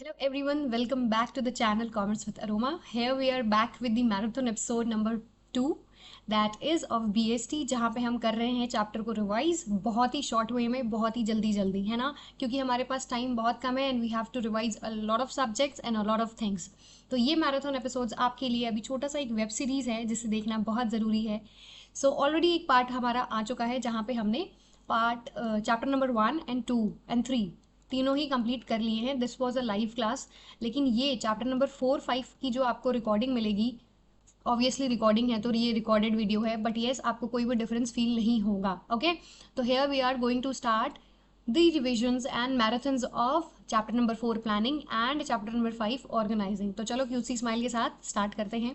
Hello everyone, welcome back to the channel Commerce with Aroma. Here we are back with the marathon episode number 2 that is of BST जहाँ पे हम कर रहे हैं chapter को revise बहुत ही short way में, बहुत ही जल्दी है ना, क्योंकि हमारे पास टाइम बहुत कम है and we have to revise a lot of subjects and a lot of things. तो ये मैराथन एपिसोड्स आपके लिए अभी छोटा सा एक वेब सीरीज है जिसे देखना बहुत ज़रूरी है। सो ऑलरेडी एक पार्ट हमारा आ चुका है जहाँ पे हमने part chapter number 1 and 2 and 3 तीनों ही कंप्लीट कर लिए हैं। This was a live class. लेकिन ये चैप्टर नंबर 4-5 की जो आपको रिकॉर्डिंग मिलेगी, ऑब्वियसली रिकॉर्डिंग है तो ये रिकॉर्डेड वीडियो है, बट येस आपको कोई भी डिफरेंस फील नहीं होगा। ओके, तो here we are going to start the revisions and marathons of chapter number 4 planning and chapter number 5 organizing. तो चलो क्यूसी स्माइल के साथ स्टार्ट करते हैं।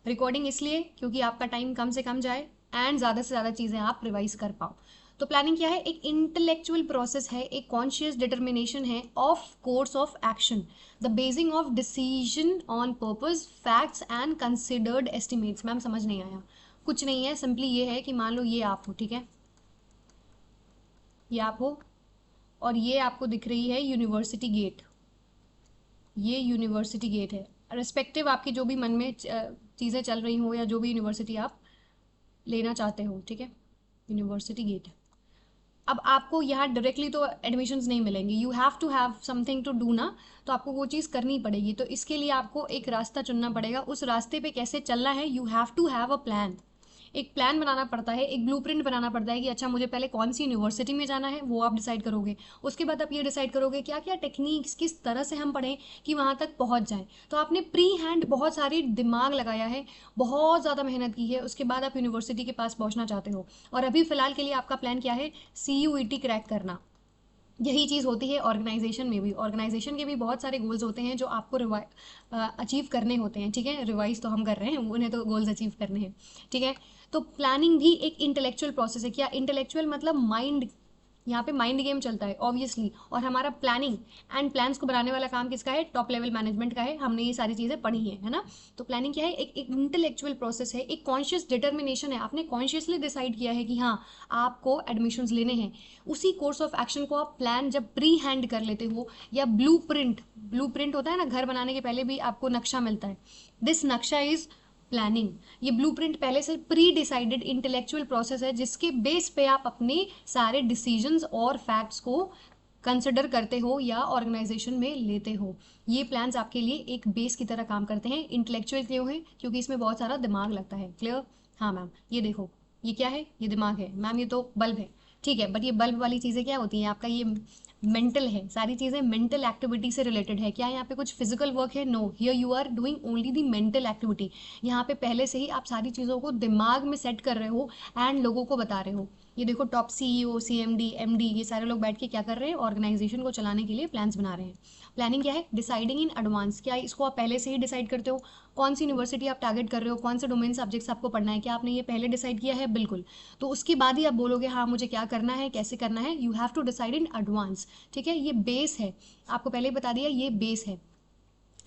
रिकॉर्डिंग इसलिए क्योंकि आपका टाइम कम से कम जाए एंड ज़्यादा से ज़्यादा चीज़ें आप रिवाइज कर पाओ। तो प्लानिंग क्या है? एक इंटेलेक्चुअल प्रोसेस है, एक कॉन्शियस डिटर्मिनेशन है of course of action, the basin of decision on purpose, facts and considered estimates. Ma'am समझ नहीं आया? कुछ नहीं है, सिंपली ये है कि मान लो ये आप हो, ठीक है, ये आप हो और ये आपको दिख रही है यूनिवर्सिटी गेट। ये यूनिवर्सिटी गेट है, रिस्पेक्टिव आपकी जो भी मन में चीज़ें चल रही हो या जो भी यूनिवर्सिटी आप लेना चाहते हो, ठीक है, यूनिवर्सिटी गेट। अब आपको यहाँ डायरेक्टली तो एडमिशन्स नहीं मिलेंगे, you have to have something to do ना, तो आपको वो चीज़ करनी पड़ेगी। तो इसके लिए आपको एक रास्ता चुनना पड़ेगा, उस रास्ते पे कैसे चलना है, you have to have a plan. एक प्लान बनाना पड़ता है, एक ब्लूप्रिंट बनाना पड़ता है कि अच्छा मुझे पहले कौन सी यूनिवर्सिटी में जाना है, वो आप डिसाइड करोगे। उसके बाद आप ये डिसाइड करोगे क्या क्या टेक्निक्स, किस तरह से हम पढ़ें कि वहाँ तक पहुँच जाएं। तो आपने प्री हैंड बहुत सारी दिमाग लगाया है, बहुत ज़्यादा मेहनत की है, उसके बाद आप यूनिवर्सिटी के पास पहुँचना चाहते हो। और अभी फ़िलहाल के लिए आपका प्लान क्या है? CUET क्रैक करना। यही चीज़ होती है ऑर्गेनाइजेशन में भी। ऑर्गेनाइजेशन के भी बहुत सारे गोल्स होते हैं जो आपको अचीव करने होते हैं, ठीक है। रिवाइज तो हम कर रहे हैं, उन्हें तो गोल्स अचीव करने हैं, ठीक है। तो प्लानिंग भी एक इंटेलेक्चुअल प्रोसेस है। क्या इंटेलेक्चुअल मतलब? माइंड, यहाँ पे माइंड गेम चलता है ऑब्वियसली। और हमारा प्लानिंग एंड प्लान्स को बनाने वाला काम किसका है? टॉप लेवल मैनेजमेंट का है। हमने ये सारी चीज़ें पढ़ी हैं, है ना। तो प्लानिंग क्या है? एक इंटेलेक्चुअल प्रोसेस है, एक कॉन्शियस डिटर्मिनेशन है। आपने कॉन्शियसली डिसाइड किया है कि हाँ आपको एडमिशन्स लेने हैं। उसी कोर्स ऑफ एक्शन को आप प्लान जब प्री हैंड कर लेते हो, या ब्लू प्रिंट होता है ना, घर बनाने के पहले भी आपको नक्शा मिलता है, दिस नक्शा इज प्लानिंग। ये ब्लूप्रिंट पहले से प्री डिसाइडेड इंटेलेक्चुअल प्रोसेस है जिसके बेस पे आप अपने सारे डिसीजंस और फैक्ट्स को कंसिडर करते हो या ऑर्गेनाइजेशन में लेते हो। ये प्लान्स आपके लिए एक बेस की तरह काम करते हैं। इंटेलेक्चुअल क्यों है? क्योंकि इसमें बहुत सारा दिमाग लगता है। क्लियर? हाँ मैम, ये देखो, ये क्या है? ये दिमाग है मैम, ये तो बल्ब है, ठीक है, बट ये बल्ब वाली चीज़ें क्या होती हैं? आपका ये मेंटल है, सारी चीज़ें मेंटल एक्टिविटी से रिलेटेड है। क्या यहाँ पे कुछ फिजिकल वर्क है? No, here you are doing only the mental activity. यहाँ पे पहले से ही आप सारी चीज़ों को दिमाग में सेट कर रहे हो एंड लोगों को बता रहे हो। ये देखो, टॉप CEO, CMD, MD, ये सारे लोग बैठ के क्या कर रहे हैं? ऑर्गेनाइजेशन को चलाने के लिए प्लान्स बना रहे हैं। प्लानिंग क्या है? Deciding in advance. क्या इसको आप पहले से ही डिसाइड करते हो? कौन सी यूनिवर्सिटी आप टारगेट कर रहे हो, कौन से डोमेन सब्जेक्ट्स आपको पढ़ना है, क्या आपने ये पहले डिसाइड किया है? बिल्कुल। तो उसके बाद ही आप बोलोगे हाँ मुझे क्या करना है, कैसे करना है। You have to decide in advance, ठीक है। ये बेस है, आपको पहले ही बता दिया, ये बेस है।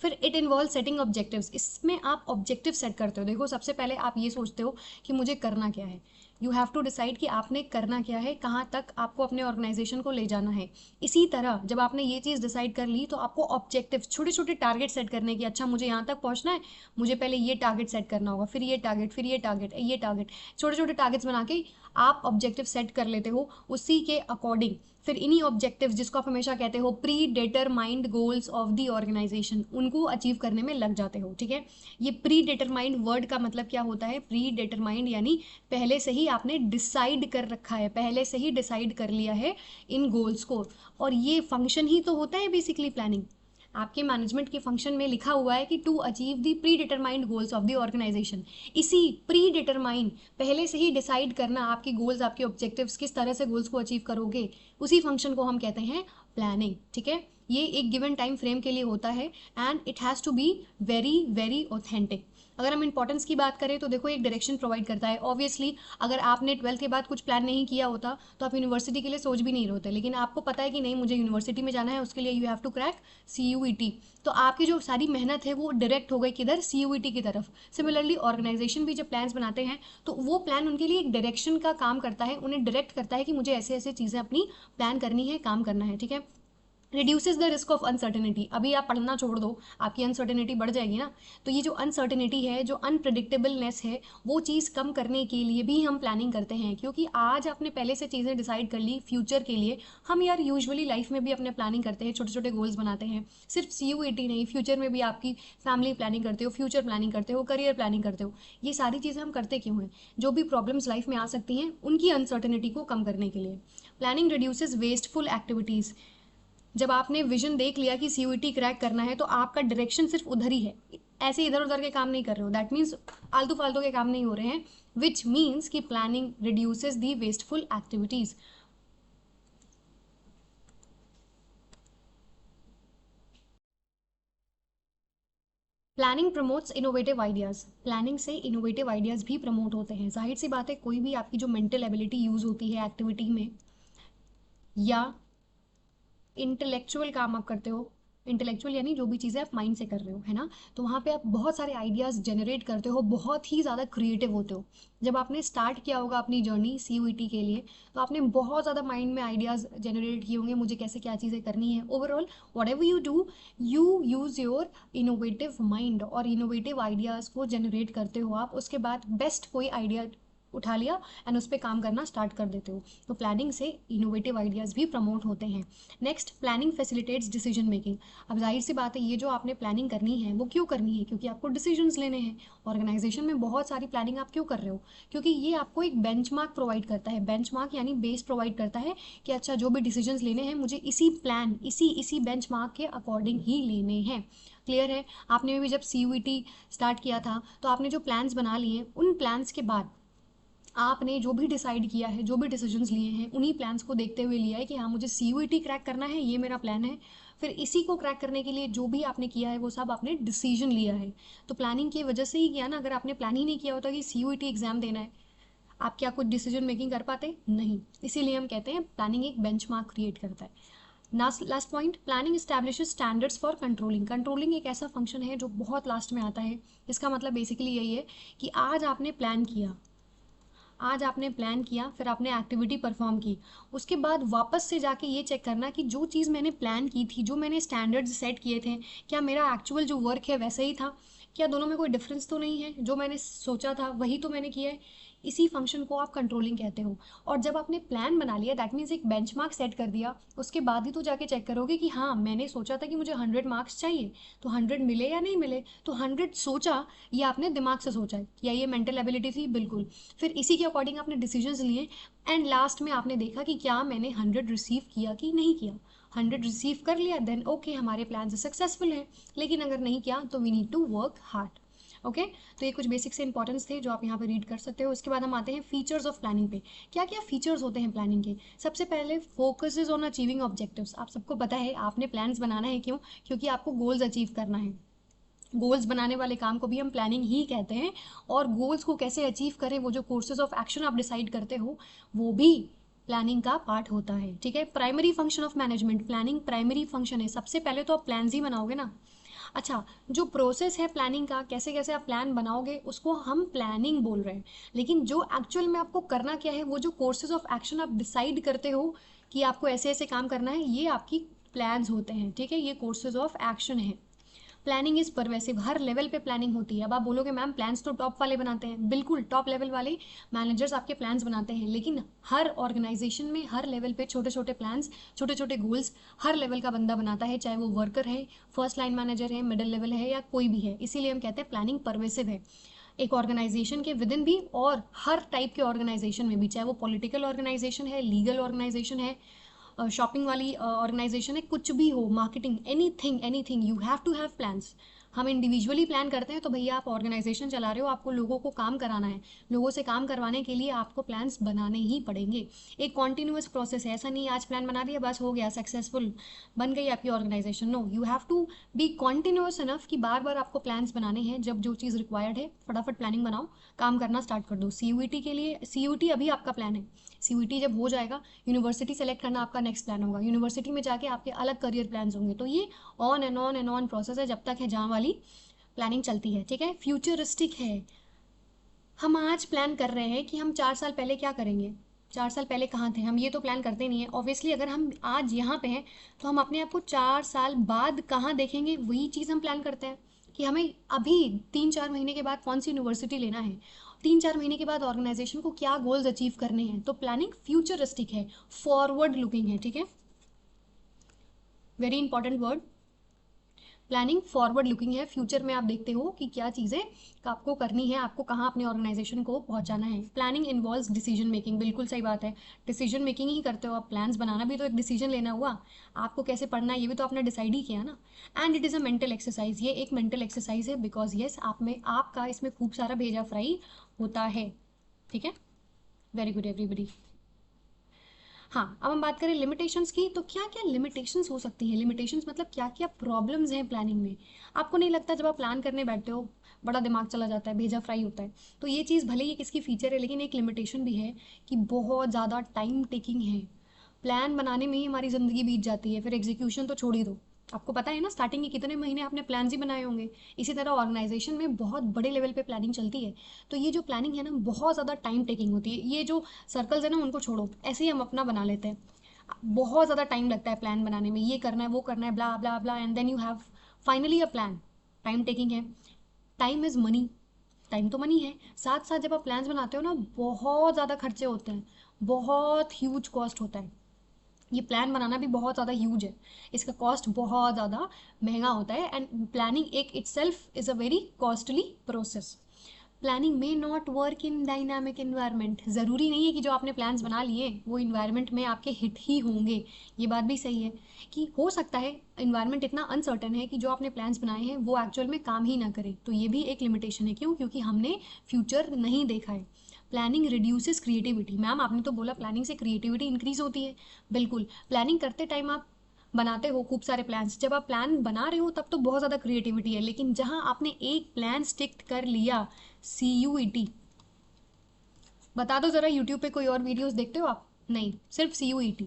फिर इट इन्वॉल्व सेटिंग ऑब्जेक्टिव्स। इसमें आप ऑब्जेक्टिव सेट करते हो। देखो, सबसे पहले आप ये सोचते हो कि मुझे करना क्या है। यू हैव टू डिसाइड कि आपने करना क्या है, कहाँ तक आपको अपने ऑर्गेनाइजेशन को ले जाना है। इसी तरह जब आपने ये चीज़ डिसाइड कर ली तो आपको ऑब्जेक्टिव, छोटे छोटे टारगेट सेट करने की। अच्छा मुझे यहाँ तक पहुँचना है, मुझे पहले ये टारगेट सेट करना होगा, फिर ये टारगेट, फिर ये टारगेट, ये टारगेट, छोटे छोटे टारगेट्स बना के आप ऑब्जेक्टिव सेट कर लेते हो। उसी के अकॉर्डिंग फिर इन्हीं ऑब्जेक्टिव्स, जिसको आप हमेशा कहते हो predetermined goals of the organization, उनको अचीव करने में लग जाते हो, ठीक है। ये प्री डिटरमाइंड वर्ड का मतलब क्या होता है? प्री डिटरमाइंड यानी पहले से ही आपने डिसाइड कर रखा है, पहले से ही डिसाइड कर लिया है इन गोल्स को। और ये फंक्शन ही तो होता है बेसिकली प्लानिंग। आपके मैनेजमेंट के फंक्शन में लिखा हुआ है कि to achieve the predetermined goals of the organization. इसी प्री डिटरमाइंड, पहले से ही डिसाइड करना आपके गोल्स, आपके ऑब्जेक्टिव्स, किस तरह से गोल्स को अचीव करोगे, उसी फंक्शन को हम कहते हैं प्लानिंग, ठीक है। ये एक गिवन टाइम फ्रेम के लिए होता है and it has to be very very authentic. अगर हम इंपॉर्टेंस की बात करें तो देखो, एक डायरेक्शन प्रोवाइड करता है। ऑब्वियसली अगर आपने 12th के बाद कुछ प्लान नहीं किया होता तो आप यूनिवर्सिटी के लिए सोच भी नहीं रहे होते, लेकिन आपको पता है कि नहीं मुझे यूनिवर्सिटी में जाना है, उसके लिए you have to crack CUET। तो आपकी जो सारी मेहनत है वो डायरेक्ट हो गई किधर? CUET की तरफ। सिमिलरली ऑर्गेनाइजेशन भी जब प्लान्स बनाते हैं तो वो प्लान उनके लिए एक डायरेक्शन का काम करता है, उन्हें डायरेक्ट करता है कि मुझे ऐसे ऐसे चीज़ें अपनी प्लान करनी है, काम करना है, ठीक है। Reduces the risk of uncertainty. अभी आप पढ़ना छोड़ दो, आपकी अनसर्टेनिटी बढ़ जाएगी ना, तो ये जो अनसर्टेनिटी है, जो अनप्रडिक्टेबलनेस है, वो चीज़ कम करने के लिए भी हम प्लानिंग करते हैं। क्योंकि आज आपने पहले से चीज़ें डिसाइड कर ली फ्यूचर के लिए। हम यार यूजुअली लाइफ में भी अपने प्लानिंग करते हैं, छोटे छोटे गोल्स बनाते हैं, सिर्फ CUET नहीं, फ्यूचर में भी आपकी फैमिली प्लानिंग करते हो, फ्यूचर प्लानिंग करते हो, करियर प्लानिंग करते हो। ये सारी चीज़ें हम करते क्यों हैं? जो भी प्रॉब्लम्स लाइफ में आ सकती हैं उनकी अनसर्टेनिटी को कम करने के लिए। Planning reduces wasteful activities. जब आपने विजन देख लिया कि CUET क्रैक करना है, तो आपका डायरेक्शन सिर्फ उधर ही है, ऐसे इधर उधर के काम नहीं कर रहे हो। दैट मीन्स आलतू फालतू के काम नहीं हो रहे हैं, विच मीन्स कि planning reduces the wasteful activities. Planning promotes innovative ideas. Planning से इनोवेटिव आइडियाज़ भी प्रमोट होते हैं। जाहिर सी बात है, कोई भी आपकी जो मेंटल एबिलिटी यूज़ होती है एक्टिविटी में, या इंटेलेक्चुअल काम आप करते हो, इंटेलेक्चुअल यानी जो भी चीज़ें आप माइंड से कर रहे हो, है ना, तो वहाँ पे आप बहुत सारे आइडियाज़ जनरेट करते हो, बहुत ही ज़्यादा क्रिएटिव होते हो। जब आपने स्टार्ट किया होगा अपनी जर्नी CUET के लिए, तो आपने बहुत ज़्यादा माइंड में आइडियाज़ जनरेट किए होंगे, मुझे कैसे क्या चीज़ें करनी है। Overall what ever you do, you use your innovative mind, और इनोवेटिव आइडियाज़ को जनरेट करते हो आप। उसके बाद बेस्ट कोई आइडिया उठा लिया एंड उस पर काम करना स्टार्ट कर देते हो। तो प्लानिंग से इनोवेटिव आइडियाज़ भी प्रमोट होते हैं। Next, planning facilitates decision making. अब जाहिर सी बात है, ये जो आपने प्लानिंग करनी है वो क्यों करनी है? क्योंकि आपको डिसीजंस लेने हैं। ऑर्गेनाइजेशन में बहुत सारी प्लानिंग आप क्यों कर रहे हो? क्योंकि ये आपको एक बेंचमार्क प्रोवाइड करता है। बेंचमार्क यानी बेस प्रोवाइड करता है कि अच्छा, जो भी डिसीजंस लेने हैं मुझे इसी प्लान, इसी बेंचमार्क के अकॉर्डिंग ही लेने हैं। क्लियर है? आपने भी जब CUET स्टार्ट किया था, तो आपने जो प्लान्स बना लिए, उन प्लान्स के बाद आपने जो भी डिसाइड किया है, जो भी डिसीजंस लिए हैं, उन्हीं प्लान्स को देखते हुए लिया है कि हाँ, मुझे CUET क्रैक करना है, ये मेरा प्लान है। फिर इसी को क्रैक करने के लिए जो भी आपने किया है वो सब आपने डिसीजन लिया है। तो प्लानिंग की वजह से ही किया ना। अगर आपने प्लान ही नहीं किया होता कि CUET एग्जाम देना है, आप क्या कुछ डिसीजन मेकिंग कर पाते? नहीं। इसीलिए हम कहते हैं प्लानिंग एक बेंचमार्क क्रिएट करता है। Last point, planning establishes standards for controlling. Controlling एक ऐसा फंक्शन है जो बहुत लास्ट में आता है। इसका मतलब बेसिकली यही है कि आज आपने प्लान किया, आज आपने प्लान किया, फिर आपने एक्टिविटी परफॉर्म की, उसके बाद वापस से जाके ये चेक करना कि जो चीज़ मैंने प्लान की थी, जो मैंने स्टैंडर्ड्स सेट किए थे, क्या मेरा एक्चुअल जो वर्क है वैसा ही था? क्या दोनों में कोई डिफरेंस तो नहीं है? जो मैंने सोचा था वही तो मैंने किया है। इसी फंक्शन को आप कंट्रोलिंग कहते हो। और जब आपने प्लान बना लिया, दैट मीन्स एक बेंचमार्क सेट कर दिया, उसके बाद ही तो जाके चेक करोगे कि हाँ, मैंने सोचा था कि मुझे 100 मार्क्स चाहिए, तो 100 मिले या नहीं मिले। तो 100 सोचा, ये आपने दिमाग से सोचा है, क्या ये मेंटल एबिलिटी थी? बिल्कुल। फिर इसी के अकॉर्डिंग आपने डिसीजंस लिए, एंड लास्ट में आपने देखा कि क्या मैंने 100 रिसीव किया कि नहीं किया। 100 रिसीव कर लिया, देन ओके, हमारे प्लान से सक्सेसफुल है। लेकिन अगर नहीं किया तो we need to work hard. Okay, तो ये कुछ बेसिक से इंपॉर्टेंस थे जो आप यहाँ पे रीड कर सकते हो। उसके बाद हम आते हैं फीचर्स ऑफ प्लानिंग पे। क्या क्या फीचर्स होते हैं प्लानिंग के? सबसे पहले, फोकसेस ऑन अचीविंग ऑब्जेक्टिव्स। आप सबको पता है आपने प्लान्स बनाना है, क्यों? क्योंकि आपको गोल्स अचीव करना है। गोल्स बनाने वाले काम को भी हम प्लानिंग ही कहते हैं। और गोल्स को कैसे अचीव करें, वो जो कोर्सेज ऑफ एक्शन आप डिसाइड करते हो, वो भी प्लानिंग का पार्ट होता है। ठीक है? Primary function of management, planning primary function है। सबसे पहले तो आप प्लान्स ही बनाओगे ना। अच्छा, जो प्रोसेस है प्लानिंग का, कैसे कैसे आप प्लान बनाओगे, उसको हम प्लानिंग बोल रहे हैं। लेकिन जो एक्चुअल में आपको करना क्या है, वो जो कोर्सेज ऑफ एक्शन आप डिसाइड करते हो कि आपको ऐसे ऐसे काम करना है, ये आपकी प्लान्स होते हैं। ठीक है? ये कोर्सेज ऑफ एक्शन है। Planning is pervasive, her level पे प्लानिंग होती है। अब आप बोलोगे मैम प्लान्स तो टॉप वाले बनाते हैं। बिल्कुल, टॉप लेवल वाले मैनेजर्स आपके प्लान्स बनाते हैं, लेकिन हर ऑर्गेनाइजेशन में हर लेवल पे छोटे छोटे प्लान्स, छोटे छोटे गोल्स हर लेवल का बंदा बनाता है, चाहे वो वर्कर है, फर्स्ट लाइन मैनेजर है, मिडिल लेवल है, या कोई भी है। इसीलिए हम कहते हैं प्लानिंग परवेसिव है, एक ऑर्गेनाइजेशन के विद इन भी और हर टाइप के ऑर्गेनाइजेशन में भी, चाहे वो पॉलिटिकल ऑर्गेनाइजेशन है, लीगल ऑर्गेनाइजेशन है, शॉपिंग वाली ऑर्गेनाइजेशन है, कुछ भी हो, marketing, anything anything, you have to have plans. हम इंडिविजुअली प्लान करते हैं, तो भैया आप ऑर्गेनाइजेशन चला रहे हो, आपको लोगों को काम कराना है, लोगों से काम करवाने के लिए आपको प्लान्स बनाने ही पड़ेंगे। एक कॉन्टिन्यूस प्रोसेस है, ऐसा नहीं आज प्लान बना दिया बस हो गया सक्सेसफुल, बन गई आपकी organization. No, you have to be continuous enough कि बार बार आपको प्लान्स बनाने हैं। जब जो चीज़ रिक्वायर्ड है फटाफट प्लानिंग बनाओ, काम करना स्टार्ट कर दो। CUET के लिए, CUET अभी आपका प्लान है, CUET जब हो जाएगा, यूनिवर्सिटी सेलेक्ट करना आपका नेक्स्ट प्लान होगा, यूनिवर्सिटी में जाके आपके अलग करियर प्लान्स होंगे। तो ये on and on and on process है, जब तक है जहाँ वाली प्लानिंग चलती है। ठीक है? फ्यूचरिस्टिक है, हम आज प्लान कर रहे हैं कि हम 4 साल पहले क्या करेंगे। 4 साल पहले कहाँ थे हम, ये तो प्लान करते नहीं है ऑब्वियसली। अगर हम आज यहाँ पे हैं तो हम अपने आप को 4 साल बाद कहाँ देखेंगे, वही चीज़ हम प्लान करते हैं कि हमें अभी 3-4 महीने के बाद कौन सी यूनिवर्सिटी लेना है, 3-4 महीने के बाद ऑर्गेनाइजेशन को क्या गोल्स अचीव करने हैं। तो प्लानिंग फ्यूचरिस्टिक है, फॉरवर्ड लुकिंग है, ठीक है, very important word. Planning forward looking है, फ्यूचर में आप देखते हो कि क्या चीज़ें आपको करनी है, आपको कहाँ अपने ऑर्गेनाइजेशन को पहुंचाना है। प्लानिंग इन्वॉल्व्स डिसीजन मेकिंग, बिल्कुल सही बात है, डिसीजन मेकिंग ही करते हो आप। प्लान्स बनाना भी तो एक डिसीजन लेना हुआ, आपको कैसे पढ़ना है ये भी तो आपने डिसाइड ही किया ना। And it is a mental exercise, ये एक मेंटल एक्सरसाइज है बिकॉज येस आप में आपका इसमें खूब सारा भेजा फ्राई होता है, ठीक है, वेरी गुड एवरीबडी। हाँ, अब हम बात करें लिमिटेशंस की, तो क्या क्या लिमिटेशंस हो सकती हैं। लिमिटेशंस मतलब क्या क्या प्रॉब्लम्स हैं प्लानिंग में। आपको नहीं लगता जब आप प्लान करने बैठते हो बड़ा दिमाग चला जाता है, भेजा फ्राई होता है। तो ये चीज़ भले ही किसकी फीचर है लेकिन एक लिमिटेशन भी है कि बहुत ज़्यादा टाइम टेकिंग है। प्लान बनाने में ही हमारी ज़िंदगी बीत जाती है, फिर एग्जीक्यूशन तो छोड़ ही दो। आपको पता है ना स्टार्टिंग के कितने महीने आपने प्लान ही बनाए होंगे। इसी तरह ऑर्गेनाइजेशन में बहुत बड़े लेवल पे प्लानिंग चलती है। तो ये जो प्लानिंग है ना बहुत ज़्यादा टाइम टेकिंग होती है। ये जो सर्कल्स है ना उनको छोड़ो, ऐसे ही हम अपना बना लेते हैं। बहुत ज़्यादा टाइम लगता है प्लान बनाने में, ये करना है वो करना है blah blah blah, and then you have finally a plan. Time taking है। टाइम इज़ मनी, टाइम तो मनी है। साथ साथ जब आप प्लान्स बनाते हो ना बहुत ज़्यादा खर्चे होते हैं, बहुत ह्यूज कॉस्ट होता है। ये प्लान बनाना भी बहुत ज़्यादा ह्यूज है, इसका कॉस्ट बहुत ज़्यादा महंगा होता है। एंड प्लानिंग एक itself is a very costly process. Planning में not work in dynamic environment, ज़रूरी नहीं है कि जो आपने प्लान्स बना लिए वो इन्वायरमेंट में आपके हिट ही होंगे। ये बात भी सही है कि हो सकता है इन्वायरमेंट इतना अनसर्टन है कि जो आपने प्लान्स बनाए हैं वो एक्चुअल में काम ही ना करे। तो ये भी एक लिमिटेशन है, क्यों, क्योंकि हमने फ्यूचर नहीं देखा है। प्लानिंग रिड्यूसेस क्रिएटिविटी, मैम आपने तो बोला प्लानिंग से क्रिएटिविटी इंक्रीज होती है। बिल्कुल, प्लानिंग करते टाइम आप बनाते हो खूब सारे प्लान्स, जब आप प्लान बना रहे हो तब तो बहुत ज़्यादा क्रिएटिविटी है, लेकिन जहाँ आपने एक प्लान स्टिक कर लिया, CUET, बता दो ज़रा यूट्यूब पे कोई और वीडियोस देखते हो आप, नहीं, सिर्फ CUET।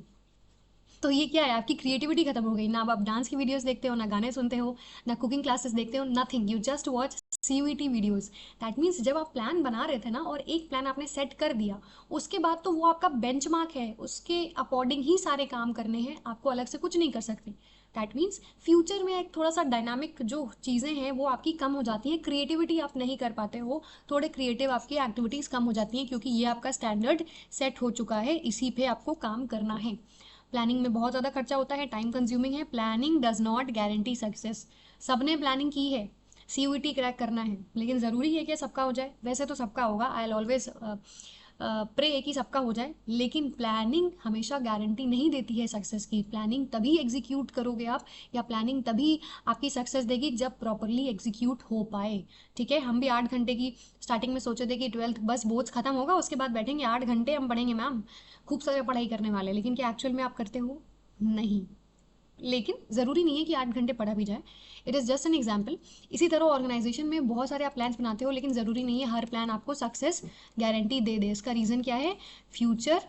तो ये क्या है, आपकी क्रिएटिविटी खत्म हो गई ना। अब आप डांस की वीडियोस देखते हो, ना गाने सुनते हो, ना कुकिंग क्लासेस देखते हो, nothing, you just watch CUET videos. That means जब आप प्लान बना रहे थे ना और एक प्लान आपने सेट कर दिया, उसके बाद तो वो आपका बेंचमार्क है, उसके अकॉर्डिंग ही सारे काम करने हैं, आपको अलग से कुछ नहीं कर सकते। दैट मीन्स फ्यूचर में एक थोड़ा सा डायनामिक जो चीज़ें हैं वो आपकी कम हो जाती हैं, क्रिएटिविटी आप नहीं कर पाते हो, थोड़े क्रिएटिव आपकी एक्टिविटीज़ कम हो जाती हैं, क्योंकि ये आपका स्टैंडर्ड सेट हो चुका है, इसी पे आपको काम करना है। प्लानिंग में बहुत ज़्यादा खर्चा होता है, टाइम कंज्यूमिंग है। Planning does not guarantee success. सबने प्लानिंग की है, CUET क्रैक करना है, लेकिन ज़रूरी है कि सबका हो जाए। वैसे तो सबका होगा, आई विल ऑलवेज प्रे कि सबका हो जाए, लेकिन प्लानिंग हमेशा गारंटी नहीं देती है सक्सेस की। प्लानिंग तभी एग्जीक्यूट करोगे आप, या प्लानिंग तभी आपकी सक्सेस देगी जब प्रॉपरली एग्जीक्यूट हो पाए। ठीक है, हम भी 8 घंटे की स्टार्टिंग में सोचे थे कि 12th बस बोर्ड्स खत्म होगा उसके बाद बैठेंगे 8 घंटे हम पढ़ेंगे मैम, खूब सारी पढ़ाई करने वाले, लेकिन क्या एक्चुअल में आप करते हो? नहीं। लेकिन ज़रूरी नहीं है कि 8 घंटे पढ़ा भी जाए, it is just an example. इसी तरह ऑर्गेनाइजेशन में बहुत सारे आप प्लान्स बनाते हो, लेकिन ज़रूरी नहीं है हर प्लान आपको सक्सेस गारंटी दे दे। इसका रीज़न क्या है, फ्यूचर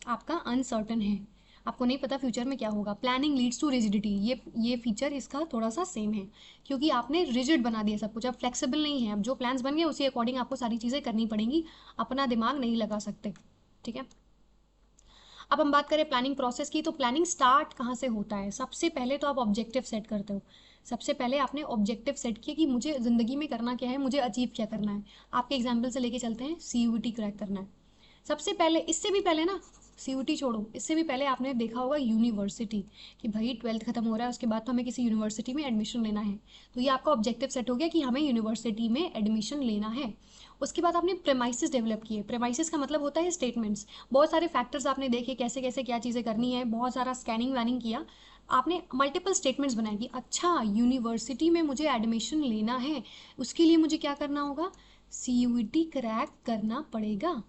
आपका अनसर्टन है, आपको नहीं पता फ्यूचर में क्या होगा। प्लानिंग लीड्स टू रिजिडिटी, ये फीचर इसका थोड़ा सा सेम है, क्योंकि आपने रिजिड बना दिया सब कुछ, अब फ्लेक्सिबल नहीं है। अब जो प्लान्स बन गए उसी अकॉर्डिंग आपको सारी चीज़ें करनी पड़ेंगी, अपना दिमाग नहीं लगा सकते। ठीक है, अब हम बात करें प्लानिंग प्रोसेस की, तो प्लानिंग स्टार्ट कहाँ से होता है। सबसे पहले तो आप ऑब्जेक्टिव सेट करते हो, सबसे पहले आपने ऑब्जेक्टिव सेट किया कि मुझे ज़िंदगी में करना क्या है, मुझे अचीव क्या करना है। आपके एग्जाम्पल से लेके चलते हैं, CUET क्रैक करना है सबसे पहले। इससे भी पहले ना, CUET छोड़ो, इससे भी पहले आपने देखा होगा यूनिवर्सिटी, कि भाई 12th खत्म हो रहा है उसके बाद तो हमें किसी यूनिवर्सिटी में एडमिशन लेना है। तो ये आपका ऑब्जेक्टिव सेट हो गया कि हमें यूनिवर्सिटी में एडमिशन लेना है। उसके बाद आपने प्रेमाइसिस डेवलप किए। प्रेमाइसिस का मतलब होता है स्टेटमेंट्स, बहुत सारे फैक्टर्स आपने देखे कैसे कैसे क्या चीज़ें करनी है, बहुत सारा स्कैनिंग वैनिंग किया, आपने मल्टीपल स्टेटमेंट्स बनाए कि अच्छा यूनिवर्सिटी में मुझे एडमिशन लेना है, उसके लिए मुझे क्या करना होगा, CUET क्रैक करना पड़ेगा।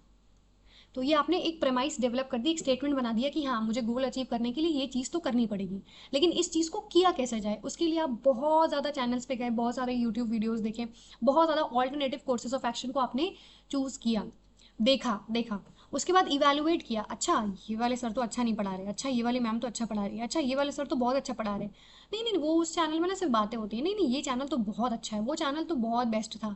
तो ये आपने एक प्रेमाइस डेवलप कर दी, एक स्टेटमेंट बना दिया कि हाँ मुझे गोल अचीव करने के लिए ये चीज़ तो करनी पड़ेगी। लेकिन इस चीज़ को किया कैसे जाए, उसके लिए आप बहुत ज़्यादा चैनल्स पे गए, बहुत सारे यूट्यूब वीडियोज़ देखे, बहुत ज़्यादा ऑल्टरनेटिव कोर्सेज ऑफ एक्शन को आपने चूज़ किया, देखा देखा, उसके बाद इवेलुएट किया। अच्छा ये वाले सर तो अच्छा नहीं पढ़ा रहे, अच्छा ये वाली मैम तो अच्छा पढ़ा रही है, अच्छा ये वाले सर तो बहुत अच्छा पढ़ा रहे, नहीं नहीं वो उस चैनल में ना सिर्फ बातें होती हैं, नहीं नहीं ये चैनल तो बहुत अच्छा है, वो चैनल तो बहुत बेस्ट था।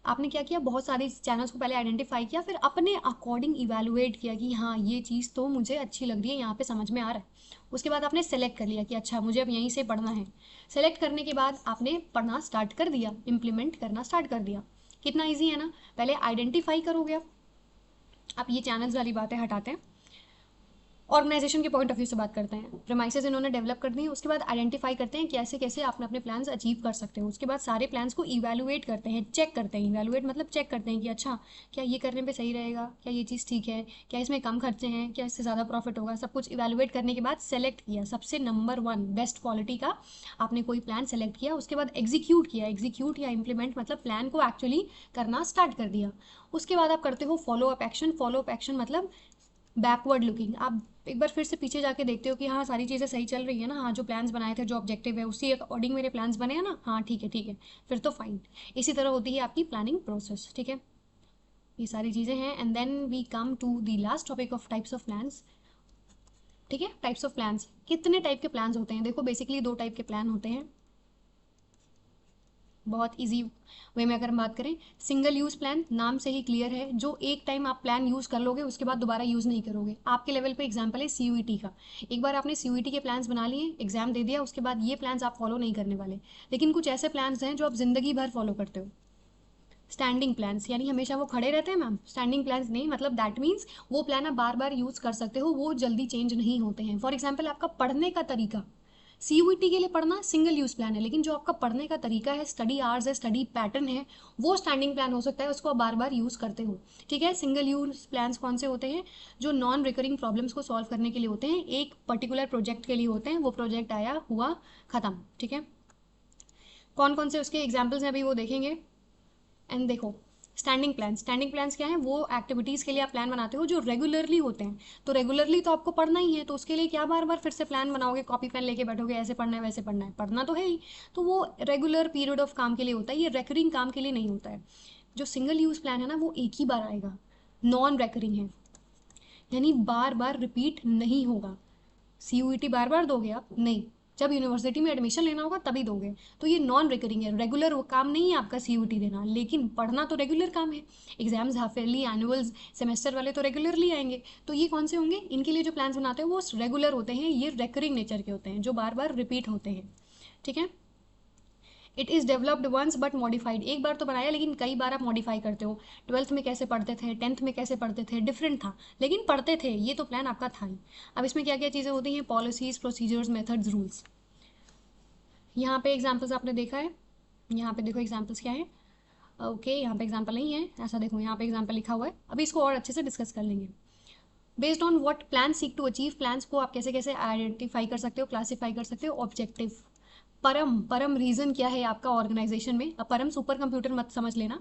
आपने क्या किया, बहुत सारे चैनल्स को पहले आइडेंटिफाई किया, फिर अपने अकॉर्डिंग इवेलुएट किया कि हाँ ये चीज़ तो मुझे अच्छी लग रही है, यहाँ पे समझ में आ रहा है। उसके बाद आपने सेलेक्ट कर लिया कि अच्छा मुझे अब यहीं से पढ़ना है। सेलेक्ट करने के बाद आपने पढ़ना स्टार्ट कर दिया, इम्प्लीमेंट करना स्टार्ट कर दिया। कितना ईजी है ना। पहले आइडेंटिफाई करोगे आप ये चैनल्स वाली बातें हटाते हैं, ऑर्गेनाइजेशन के पॉइंट ऑफ व्यू से बात करते हैं। प्रेमाइसेस इन्होंने डेवलप कर दी, उसके बाद आइडेंटिफाई करते हैं कैसे कैसे आप अपने प्लान्स अचीव कर सकते हो। उसके बाद सारे प्लान्स को इवैल्यूएट करते हैं, चेक करते हैं। इवैल्यूएट मतलब चेक करते हैं कि अच्छा क्या ये करने पे सही रहेगा, क्या ये चीज़ ठीक है, क्या इसमें कम खर्चे हैं, क्या इससे ज़्यादा प्रॉफिट होगा। सब कुछ इवैल्यूएट करने के बाद सेलेक्ट किया सबसे नंबर 1 बेस्ट क्वालिटी का आपने कोई प्लान सेलेक्ट किया। उसके बाद एग्जीक्यूट किया, एग्जीक्यूट या इम्प्लीमेंट मतलब प्लान को एक्चुअली करना स्टार्ट कर दिया। उसके बाद आप करते हो follow up action. Follow up action मतलब बैकवर्ड लुकिंग, आप एक बार फिर से पीछे जाके देखते हो कि हाँ सारी चीज़ें सही चल रही है ना, हाँ जो प्लान्स बनाए थे, जो ऑब्जेक्टिव है उसी अकॉर्डिंग मेरे प्लान्स बने हैं ना, हाँ ठीक है ठीक है, फिर तो फाइन। इसी तरह होती है आपकी प्लानिंग प्रोसेस, ठीक है। ये सारी चीज़ें हैं and then we come to the last topic of types of plans, ठीक है। टाइप्स ऑफ प्लान्स, कितने टाइप के प्लान्स होते हैं, देखो बेसिकली 2 टाइप के प्लान होते हैं। बहुत इजी वे में अगर हम बात करें, सिंगल यूज़ प्लान नाम से ही क्लियर है, जो एक टाइम आप प्लान यूज़ कर लोगे उसके बाद दोबारा यूज़ नहीं करोगे। आपके लेवल पे एग्जांपल है सीयूईटी का। एक बार आपने सीयूईटी के प्लान्स बना लिए, एग्जाम दे दिया, उसके बाद ये प्लान्स आप फॉलो नहीं करने वाले। लेकिन कुछ ऐसे प्लान्स हैं जो आप जिंदगी भर फॉलो करते हो। स्टैंडिंग प्लान्स यानी हमेशा वो खड़े रहते हैं मैम। स्टैंडिंग प्लान्स नहीं, मतलब दैट मीन्स वो प्लान आप बार बार यूज़ कर सकते हो, वो जल्दी चेंज नहीं होते हैं। फॉर एग्जाम्पल आपका पढ़ने का तरीका, सीयूईटी के लिए पढ़ना सिंगल यूज़ प्लान है, लेकिन जो आपका पढ़ने का तरीका है, स्टडी आवर्स है, स्टडी पैटर्न है, वो स्टैंडिंग प्लान हो सकता है, उसको आप बार बार यूज़ करते हो, ठीक है। सिंगल यूज़ प्लान्स कौन से होते हैं, जो नॉन रिकरिंग प्रॉब्लम्स को सॉल्व करने के लिए होते हैं, एक पर्टिकुलर प्रोजेक्ट के लिए होते हैं, वो प्रोजेक्ट आया हुआ खत्म, ठीक है। कौन कौन से उसके एग्जाम्पल्स हैं अभी वो देखेंगे। एंड देखो स्टैंडिंग प्लान, स्टैंडिंग प्लान्स क्या है, वो एक्टिविटीज़ के लिए आप प्लान बनाते हो जो रेगुलरली होते हैं। तो रेगुलरली तो आपको पढ़ना ही है, तो उसके लिए क्या बार बार फिर से प्लान बनाओगे, कॉपी पेन लेके बैठोगे, ऐसे पढ़ना है वैसे पढ़ना है, पढ़ना तो है ही। तो वो रेगुलर पीरियड ऑफ काम के लिए होता है, ये रेकरिंग काम के लिए नहीं होता है। जो सिंगल यूज़ प्लान है ना वो एक ही बार आएगा, नॉन रेकरिंग है, यानी बार बार रिपीट नहीं होगा। सीयूईटी बार बार दोगे आप नहीं, जब यूनिवर्सिटी में एडमिशन लेना होगा तभी दोगे। तो ये नॉन रिकरिंग है, रेगुलर वो काम नहीं है आपका सीयूईटी देना, लेकिन पढ़ना तो रेगुलर काम है। Exams half yearly, annual, semester वाले तो रेगुलरली आएंगे। तो ये कौन से होंगे, इनके लिए जो प्लान्स बनाते हैं वो रेगुलर होते हैं, ये रेकरिंग नेचर के होते हैं, जो बार बार रिपीट होते हैं, ठीक है। It is developed once but modified, एक बार तो बनाया लेकिन कई बार आप मॉडिफाई करते हो। 12th में कैसे पढ़ते थे, 10th में कैसे पढ़ते थे, डिफरेंट था लेकिन पढ़ते थे, ये तो प्लान आपका था ही। अब इसमें क्या क्या चीज़ें होती हैं, पॉलिसीज, प्रोसीजर्स, मेथड्स, रूल्स। यहाँ पे एग्जाम्पल्स आपने देखा है, यहाँ पे देखो एग्जाम्पल्स क्या है। ओके यहाँ पे एग्जाम्पल नहीं है, ऐसा देखो यहाँ पे एग्जाम्पल लिखा हुआ है, अभी इसको और अच्छे से डिस्कस कर लेंगे। Based on what plan seek to achieve, plans को आप कैसे कैसे आइडेंटिफाई कर सकते हो, क्लासीफाई कर सकते हो। ऑब्जेक्टिव, परम, परम रीजन क्या है आपका ऑर्गेनाइजेशन में। अब परम सुपर कंप्यूटर मत समझ लेना,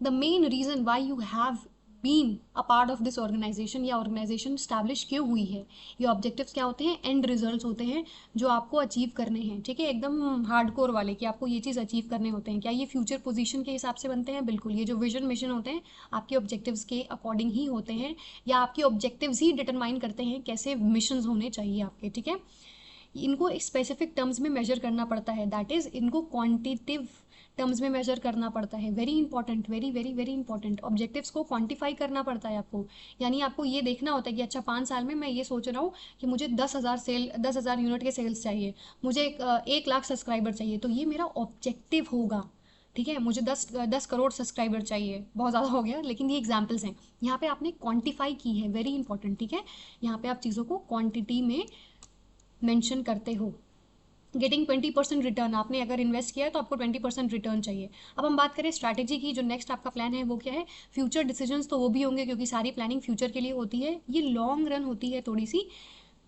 the main reason why you have been a part of this organization, या ऑर्गेनाइजेशन स्टैब्लिश क्यों हुई है। ये ऑब्जेक्टिव्स क्या होते हैं, एंड रिजल्ट्स होते हैं जो आपको अचीव करने हैं, ठीक है। एकदम हार्डकोर वाले कि आपको ये चीज़ अचीव करने होते हैं। क्या ये फ्यूचर पोजीशन के हिसाब से बनते हैं, बिल्कुल। ये जो विजन मिशन होते हैं आपके ऑब्जेक्टिव्स के अकॉर्डिंग ही होते हैं, या आपके ऑब्जेक्टिव्स ही डिटरमाइन करते हैं कैसे मिशन होने चाहिए आपके, ठीक है। इनको स्पेसिफिक टर्म्स में मेजर करना पड़ता है, दैट इज इनको क्वांटिटिव टर्म्स में मेजर करना पड़ता है। Very important, very very very important, objectives को क्वांटिफाई करना पड़ता है आपको। यानी आपको ये देखना होता है कि अच्छा 5 साल में मैं ये सोच रहा हूँ कि मुझे 10,000 यूनिट के सेल्स चाहिए, मुझे 1 लाख सब्सक्राइबर चाहिए, तो ये मेरा ऑब्जेक्टिव होगा, ठीक है। मुझे 10 करोड़ सब्सक्राइबर चाहिए, बहुत ज़्यादा हो गया लेकिन ये एग्जाम्पल्स हैं। यहाँ पे आपने क्वांटिफाई की है, वेरी इंपॉर्टेंट, ठीक है। यहाँ पे आप चीज़ों को क्वांटिटी में मेंशन करते हो। गेटिंग 20% रिटर्न, आपने अगर इन्वेस्ट किया है तो आपको 20% रिटर्न चाहिए। अब हम बात करें स्ट्रैटेजी की, जो नेक्स्ट आपका प्लान है वो क्या है। फ्यूचर डिसीजंस तो वो भी होंगे क्योंकि सारी प्लानिंग फ्यूचर के लिए होती है, ये लॉन्ग रन होती है थोड़ी सी,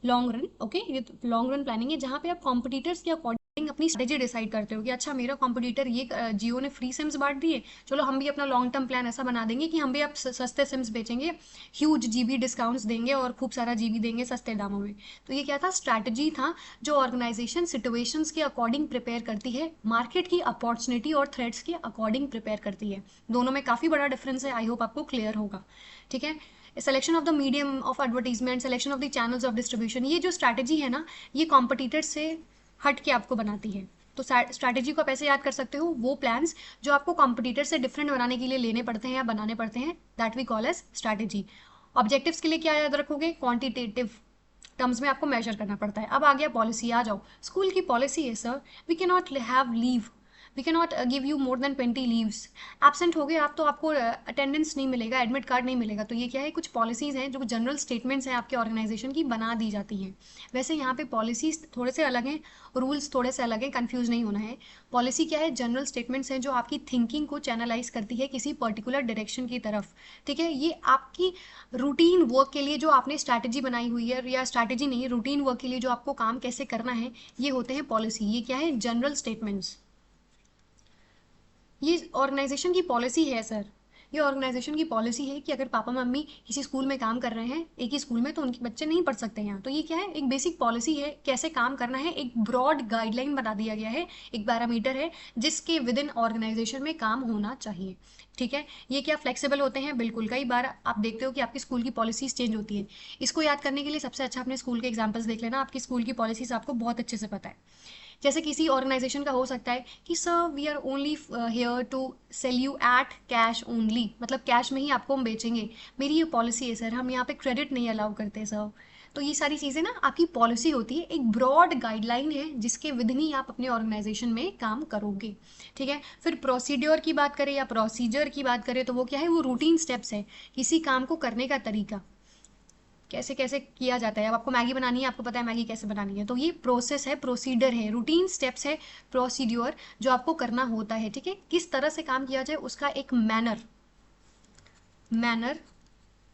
लॉन्ग रन, ओके। ये लॉन्ग रन प्लानिंग है जहाँ पे आप कॉम्पिटिटर्स के अकॉर्डिंग अपनी स्ट्रेटेजी डिसाइड करते हो कि अच्छा मेरा कॉम्पिटिटर ये जियो ने फ्री सिम्स बांट दिए, चलो हम भी अपना लॉन्ग टर्म प्लान ऐसा बना देंगे कि हम भी अब सस्ते सिम्स बेचेंगे, ह्यूज जीबी डिस्काउंट्स देंगे और खूब सारा जीबी देंगे सस्ते दामों में। तो ये क्या था, स्ट्रैटेजी था जो ऑर्गेनाइजेशन सिचुएशंस के अकॉर्डिंग प्रिपेयर करती है, मार्केट की अपॉर्चुनिटी और थ्रेड्स के अकॉर्डिंग प्रिपेयर करती है। दोनों में काफ़ी बड़ा डिफरेंस है, आई होप आपको क्लियर होगा, ठीक है। Selection of the medium of advertisement, selection of the channels of distribution, ये जो स्ट्रैटेजी है ना, ये कॉम्पिटिटर से हट के आपको बनाती है, तो स्ट्रैटेजी को आप ऐसे याद कर सकते हो, वो प्लान्स जो आपको कॉम्पिटिटर से डिफरेंट बनाने के लिए लेने पड़ते हैं या बनाने पड़ते हैं, that we call as strategy. Objectives के लिए क्या याद रखोगे, क्वांटिटेटिव टर्म्स में आपको मेजर करना पड़ता है। अब आ गया पॉलिसी, आ जाओ स्कूल की पॉलिसी है sir, we cannot have leave, we cannot give you more than 20 leaves. Absent हो गए आप तो आपको अटेंडेंस नहीं मिलेगा, एडमिट कार्ड नहीं मिलेगा। तो ये क्या है, कुछ पॉलिसीज़ हैं जो जनरल स्टेटमेंट्स हैं आपके ऑर्गेनाइजेशन की, बना दी जाती हैं। वैसे यहाँ पे पॉलिसीज थोड़े से अलग हैं, रूल्स थोड़े से अलग हैं, कंफ्यूज नहीं होना है। पॉलिसी क्या है, जनरल स्टेटमेंट्स हैं जो आपकी थिंकिंग को चैनलाइज करती है किसी पर्टिकुलर डायरेक्शन की तरफ। ठीक है, ये आपकी रूटीन वर्क के लिए जो आपने स्ट्रैटेजी बनाई हुई है, या स्ट्रैटेजी नहीं, रूटीन वर्क के लिए जो आपको काम कैसे करना है, ये होते हैं पॉलिसी। ये क्या है, जनरल स्टेटमेंट्स। ये ऑर्गेनाइजेशन की पॉलिसी है सर, ये ऑर्गेनाइजेशन की पॉलिसी है कि अगर पापा मम्मी किसी स्कूल में काम कर रहे हैं, एक ही स्कूल में, तो उनके बच्चे नहीं पढ़ सकते यहाँ। तो ये क्या है, एक बेसिक पॉलिसी है, कैसे काम करना है, एक ब्रॉड गाइडलाइन बना दिया गया है, एक पैरामीटर है जिसके विद इन ऑर्गेनाइजेशन में काम होना चाहिए। ठीक है, ये क्या फ्लेक्सिबल होते हैं, बिल्कुल। कई बार आप देखते हो कि आपकी स्कूल की पॉलिसीज चेंज होती है। इसको याद करने के लिए सबसे अच्छा अपने स्कूल के एग्जाम्पल्स देख लेना, आपकी स्कूल की पॉलिसीज आपको बहुत अच्छे से पता है। जैसे किसी ऑर्गेनाइजेशन का हो सकता है कि sir we are only here to sell you at cash only, मतलब कैश में ही आपको हम बेचेंगे, मेरी ये पॉलिसी है सर, हम यहाँ पे क्रेडिट नहीं अलाउ करते सर। तो ये सारी चीज़ें ना आपकी पॉलिसी होती है, एक ब्रॉड गाइडलाइन है जिसके विधि ही आप अपने ऑर्गेनाइजेशन में काम करोगे। ठीक है, फिर प्रोसीड्योर की बात करें या प्रोसीजर की बात करें तो वो क्या है, वो रूटीन स्टेप्स है, किसी काम को करने का तरीका कैसे कैसे किया जाता है। अब आपको मैगी बनानी है, आपको पता है मैगी कैसे बनानी है, तो ये प्रोसेस है, प्रोसीडर है, रूटीन स्टेप्स है, प्रोसीड्योर जो आपको करना होता है। ठीक है, किस तरह से काम किया जाए उसका एक मैनर, मैनर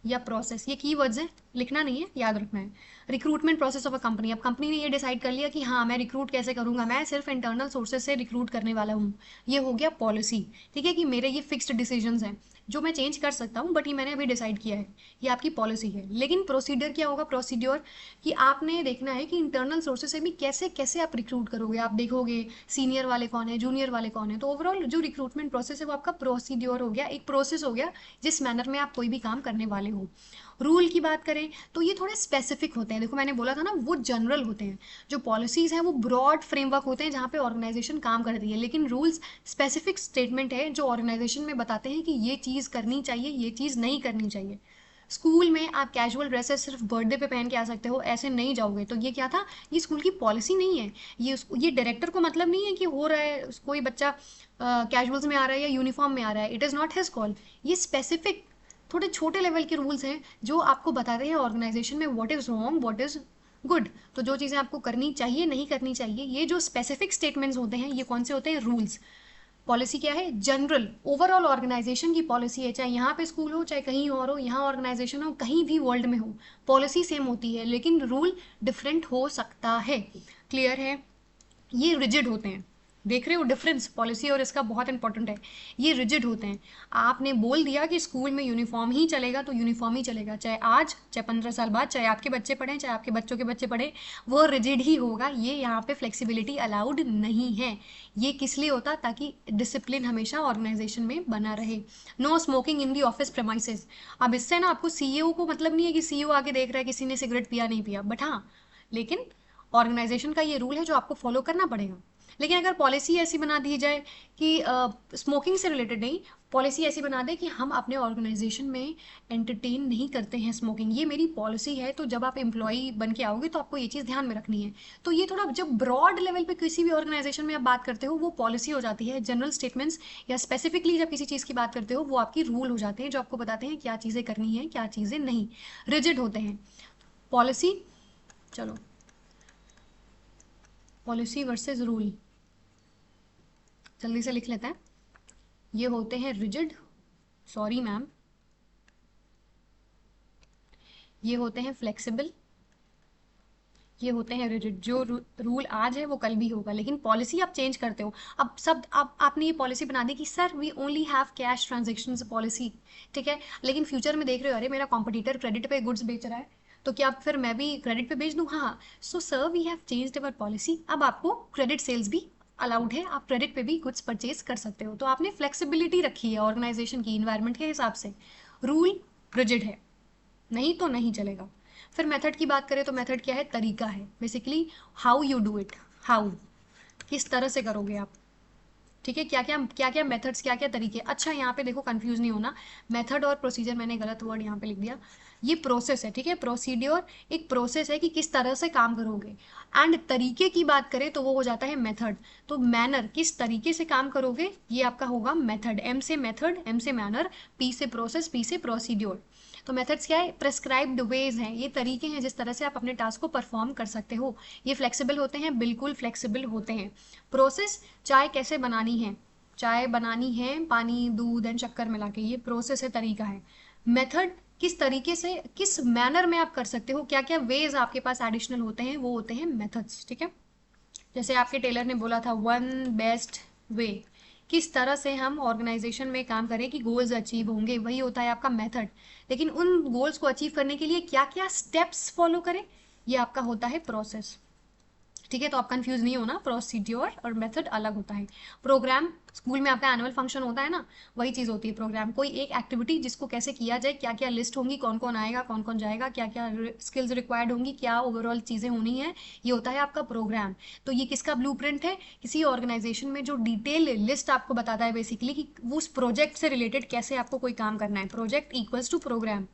या प्रोसेस, ये कीवर्ड्स हैं, लिखना नहीं है, याद रखना है। Recruitment process of a company, अब कंपनी ने ये डिसाइड कर लिया कि हाँ मैं रिक्रूट कैसे करूंगा, मैं सिर्फ इंटरनल सोर्सेज से रिक्रूट करने वाला हूँ, ये हो गया पॉलिसी। ठीक है, कि मेरे ये फिक्स्ड डिसीजंस हैं जो मैं चेंज कर सकता हूँ, बट ये मैंने अभी डिसाइड किया है, ये आपकी पॉलिसी है। लेकिन प्रोसीडर क्या होगा, प्रोसीड्योर कि आपने देखना है कि इंटरनल सोर्सेज से भी कैसे कैसे आप रिक्रूट करोगे, आप देखोगे सीनियर वाले कौन है, जूनियर वाले कौन है। तो ओवरऑल जो रिक्रूटमेंट प्रोसेस है वो आपका प्रोसीड्योर हो गया, एक प्रोसेस हो गया जिस मैनर में आप कोई भी काम करने वाले हो। रूल की बात करें तो ये थोड़े स्पेसिफिक होते हैं, देखो मैंने बोला था ना वो जनरल होते हैं, जो पॉलिसीज हैं वो ब्रॉड फ्रेमवर्क होते हैं जहाँ पे ऑर्गेनाइजेशन काम करती है, लेकिन रूल्स स्पेसिफिक स्टेटमेंट है जो ऑर्गेनाइजेशन में बताते हैं कि ये चीज़ करनी चाहिए, ये चीज़ नहीं करनी चाहिए। स्कूल में आप कैजुअल ड्रेसेस सिर्फ बर्थडे पे पहन के आ सकते हो, ऐसे नहीं जाओगे, तो ये क्या था, ये स्कूल की पॉलिसी नहीं है। ये डायरेक्टर को मतलब नहीं है कि हो रहा है कोई बच्चा कैजुअल्स में आ रहा है या यूनिफॉर्म में आ रहा है, it is not his call. ये स्पेसिफिक थोड़े छोटे लेवल के रूल्स हैं जो आपको बताते हैं ऑर्गेनाइजेशन में what is wrong, what is good. तो जो चीज़ें आपको करनी चाहिए, नहीं करनी चाहिए, ये जो स्पेसिफिक स्टेटमेंट्स होते हैं, ये कौन से होते हैं, रूल्स। पॉलिसी क्या है, जनरल ओवरऑल ऑर्गेनाइजेशन की पॉलिसी है, चाहे यहाँ पे स्कूल हो चाहे कहीं और हो, यहाँ ऑर्गेनाइजेशन हो कहीं भी वर्ल्ड में हो, पॉलिसी सेम होती है लेकिन रूल डिफरेंट हो सकता है। क्लियर है, ये रिजिड होते हैं, देख रहे हो डिफरेंस, पॉलिसी और इसका बहुत इंपॉर्टेंट है। ये रिजिड होते हैं, आपने बोल दिया कि स्कूल में यूनिफॉर्म ही चलेगा तो यूनिफॉर्म ही चलेगा, चाहे आज चाहे 15 साल बाद, चाहे आपके बच्चे पढ़ें चाहे आपके बच्चों के बच्चे पढ़ें, वो रिजिड ही होगा। ये यहाँ पे फ्लेक्सिबिलिटी अलाउड नहीं है। ये किस लिए होता, ताकि डिसिप्लिन हमेशा ऑर्गेनाइजेशन में बना रहे। No smoking in the office premises. अब इससे ना आपको सीईओ को मतलब नहीं है कि सीईओ आके देख रहा है किसी ने सिगरेट पिया नहीं पिया, बट हाँ लेकिन ऑर्गेनाइजेशन का ये रूल है जो आपको फॉलो करना पड़ेगा। लेकिन अगर पॉलिसी ऐसी बना दी जाए कि स्मोकिंग से रिलेटेड नहीं, पॉलिसी ऐसी बना दे कि हम अपने ऑर्गेनाइजेशन में एंटरटेन नहीं करते हैं स्मोकिंग, ये मेरी पॉलिसी है, तो जब आप एम्प्लॉई बन के आओगे तो आपको ये चीज़ ध्यान में रखनी है। तो ये थोड़ा जब ब्रॉड लेवल पे किसी भी ऑर्गेनाइजेशन में आप बात करते हो वो पॉलिसी हो जाती है, जनरल स्टेटमेंट्स, या स्पेसिफिकली जब किसी चीज़ की बात करते हो वो आपकी रूल हो जाते हैं जो आपको बताते हैं क्या चीज़ें करनी है क्या चीज़ें नहीं, रिजिड होते हैं। पॉलिसी, चलो पॉलिसी वर्सेस रूल जल्दी से लिख लेते हैं। ये होते हैं रिजिड, सॉरी मैम, ये होते हैं फ्लेक्सिबल, ये होते हैं रिजिड। जो रूल आज है वो कल भी होगा, लेकिन पॉलिसी आप चेंज करते हो। अब सब आपने ये पॉलिसी बना दी कि sir we only have cash transactions policy, ठीक है, लेकिन फ्यूचर में देख रहे हो अरे मेरा कॉम्पिटिटर क्रेडिट पे गुड्स बेच रहा है, तो क्या फिर मैं भी क्रेडिट पे बेच दूँ, हाँ। So sir we have changed our policy, अब आपको क्रेडिट सेल्स भी अलाउड है, आप क्रेडिट पे भी गुड्स परचेज कर सकते हो। तो आपने फ्लेक्सिबिलिटी रखी है ऑर्गेनाइजेशन की इन्वायरमेंट के हिसाब से। रूल रिजिड है, नहीं तो नहीं चलेगा। फिर मेथड की बात करें तो मेथड क्या है, तरीका है, basically how you do it, how किस तरह से करोगे आप, ठीक है, क्या क्या मेथड्स, क्या क्या तरीके। अच्छा यहाँ पे देखो कंफ्यूज नहीं होना, मेथड और प्रोसीजर मैंने गलत वर्ड यहाँ पे लिख दिया, ये प्रोसेस है, ठीक है, प्रोसीड्योर एक प्रोसेस है कि किस तरह से काम करोगे, एंड तरीके की बात करें तो वो हो जाता है मेथड। तो मैनर, किस तरीके से काम करोगे, ये आपका होगा मेथड। एम से मेथड, एम से मैनर, पी से प्रोसेस, पी से प्रोसीड्योर। तो मेथड्स क्या है, प्रेस्क्राइब्ड वेज हैं, ये तरीके हैं जिस तरह से आप अपने टास्क को परफॉर्म कर सकते हो। ये फ्लेक्सिबल होते हैं, बिल्कुल फ्लेक्सिबल होते हैं। प्रोसेस, चाय कैसे बनानी है, चाय बनानी है पानी दूध एंड शक्कर मिला के, ये प्रोसेस है, तरीका है। मेथड, किस तरीके से, किस मैनर में आप कर सकते हो, क्या क्या वेज आपके पास एडिशनल होते हैं, वो होते हैं मेथड्स, ठीक है। जैसे आपके टेलर ने बोला था वन बेस्ट वे, किस तरह से हम ऑर्गेनाइजेशन में काम करें कि गोल्स अचीव होंगे, वही होता है आपका मेथड। लेकिन उन गोल्स को अचीव करने के लिए क्या क्या स्टेप्स फॉलो करें, ये आपका होता है प्रोसेस, ठीक है। तो आप कंफ्यूज नहीं होना, प्रोसीड्योर और मेथड अलग होता है। प्रोग्राम, स्कूल में आपका एनुअल फंक्शन होता है ना, वही चीज़ होती है प्रोग्राम, कोई एक एक्टिविटी जिसको कैसे किया जाए, क्या क्या लिस्ट होंगी, कौन कौन आएगा, कौन कौन जाएगा, क्या क्या स्किल्स रिक्वायर्ड होंगी, क्या ओवरऑल चीज़ें होनी है, ये होता है आपका प्रोग्राम। तो ये किसका ब्लूप्रिंट है, किसी ऑर्गेनाइजेशन में जो डिटेल लिस्ट आपको बताता है बेसिकली कि उस प्रोजेक्ट से रिलेटेड कैसे आपको कोई काम करना है। प्रोजेक्ट इक्वल्स टू प्रोग्राम,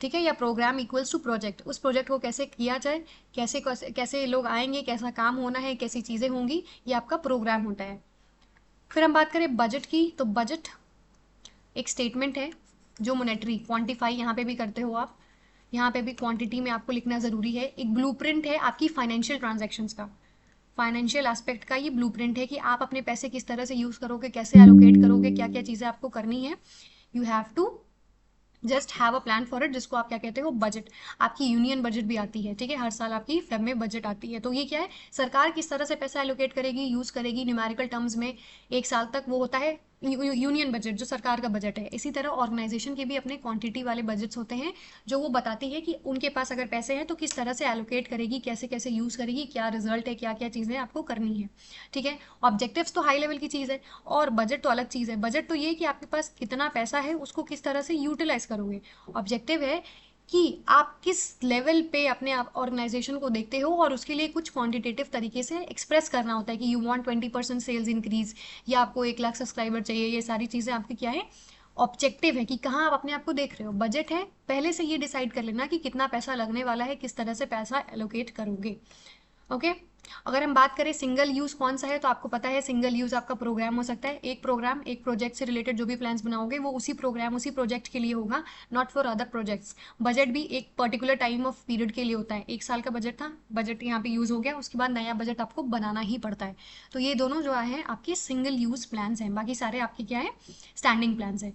ठीक है, या प्रोग्राम इक्वल्स टू प्रोजेक्ट, उस प्रोजेक्ट को कैसे किया जाए, कैसे कैसे कैसे लोग आएंगे, कैसा काम होना है, कैसी चीज़ें होंगी, ये आपका प्रोग्राम होता है। फिर हम बात करें बजट की, तो बजट एक स्टेटमेंट है जो मॉनेटरी क्वांटिफाई यहाँ पे भी करते हो आप, यहाँ पे भी क्वांटिटी में आपको लिखना ज़रूरी है। एक ब्लूप्रिंट है आपकी फाइनेंशियल ट्रांजैक्शंस का, फाइनेंशियल एस्पेक्ट का ये ब्लूप्रिंट है कि आप अपने पैसे किस तरह से यूज़ करोगे, कैसे एलोकेट करोगे, क्या क्या चीज़ें आपको करनी है। You have to just have a plan for it, जिसको आप क्या कहते हो, बजट। आपकी यूनियन बजट भी आती है, ठीक है, हर साल आपकी फेब में बजट आती है। तो ये क्या है, सरकार किस तरह से पैसा एलोकेट करेगी, यूज़ करेगी न्यूमेरिकल टर्म्स में एक साल तक, वो होता है यूनियन बजट, जो सरकार का बजट है। इसी तरह ऑर्गेनाइजेशन के भी अपने क्वांटिटी वाले बजट्स होते हैं, जो वो बताती है कि उनके पास अगर पैसे हैं तो किस तरह से एलोकेट करेगी, कैसे कैसे यूज़ करेगी, क्या रिजल्ट है, क्या क्या चीज़ें आपको करनी है, ठीक है। ऑब्जेक्टिव्स तो हाई लेवल की चीज़ है, और बजट तो अलग चीज़ है। बजट तो ये कि आपके पास कितना पैसा है, उसको किस तरह से यूटिलाइज करोगे। ऑब्जेक्टिव है कि आप किस लेवल पे अपने आप ऑर्गेनाइजेशन को देखते हो, और उसके लिए कुछ क्वांटिटेटिव तरीके से एक्सप्रेस करना होता है कि यू वांट 20% सेल्स इंक्रीज, या आपको 1 लाख सब्सक्राइबर चाहिए, ये सारी चीज़ें आपकी क्या है, ऑब्जेक्टिव है कि कहाँ आप अपने आप को देख रहे हो। बजट है, पहले से ये डिसाइड कर लेना कि कितना पैसा लगने वाला है, किस तरह से पैसा एलोकेट करोगे, ओके। अगर हम बात करें सिंगल यूज़ कौन सा है, तो आपको पता है सिंगल यूज़ आपका प्रोग्राम हो सकता है। एक प्रोग्राम, एक प्रोजेक्ट से रिलेटेड जो भी प्लान्स बनाओगे वो उसी प्रोग्राम, उसी प्रोजेक्ट के लिए होगा, not for other projects. Budget भी एक पर्टिकुलर टाइम ऑफ पीरियड के लिए होता है। 1 साल का बजट था, बजट यहाँ पे यूज़ हो गया, उसके बाद नया बजट आपको बनाना ही पड़ता है। तो ये दोनों जो है आपके सिंगल यूज़ प्लान्स हैं, बाकी सारे आपके क्या है, स्टैंडिंग प्लान्स हैं।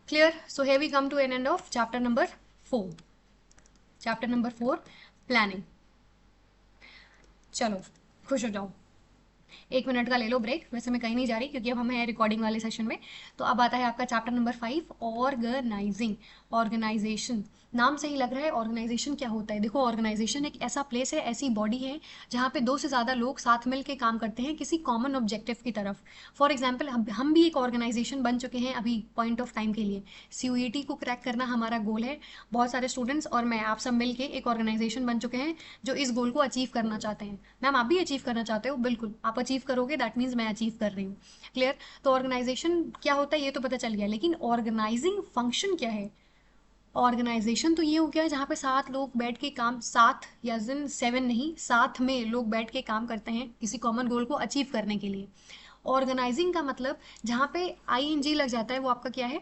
Clear. So here we come to an end of chapter number 4। Chapter number 4, planning. चलो खुश हो जाओ, 1 मिनट का ले लो ब्रेक, वैसे मैं कहीं नहीं जा रही क्योंकि अब हम हैं रिकॉर्डिंग वाले सेशन में। तो अब आता है आपका चैप्टर नंबर 5, ऑर्गेनाइजिंग। ऑर्गेनाइजेशन, नाम से ही लग रहा है ऑर्गेनाइजेशन क्या होता है। देखो ऑर्गेनाइजेशन एक ऐसा प्लेस है, ऐसी बॉडी है जहाँ पे 2 से ज़्यादा लोग साथ मिल के काम करते हैं किसी कॉमन ऑब्जेक्टिव की तरफ। फॉर एग्जाम्पल हम भी एक ऑर्गेनाइजेशन बन चुके हैं अभी पॉइंट ऑफ टाइम के लिए। CUET को क्रैक करना हमारा गोल है, बहुत सारे स्टूडेंट्स और मैं, आप सब मिल के एक ऑर्गेनाइजेशन बन चुके हैं जो इस गोल को अचीव करना चाहते हैं। मैम आप भी अचीव करना चाहते हो, बिल्कुल आप अचीव करोगे, दैट मीन्स मैं अचीव कर रही हूँ। क्लियर। तो ऑर्गेनाइजेशन क्या होता है ये तो पता चल गया, लेकिन ऑर्गेनाइजिंग फंक्शन क्या है। ऑर्गेनाइजेशन तो ये हो गया जहाँ पे 7 लोग बैठ के काम, 7 या 7 नहीं, साथ में लोग बैठ के काम करते हैं किसी कॉमन गोल को अचीव करने के लिए। ऑर्गेनाइजिंग का मतलब जहाँ पे ING लग जाता है वो आपका क्या है,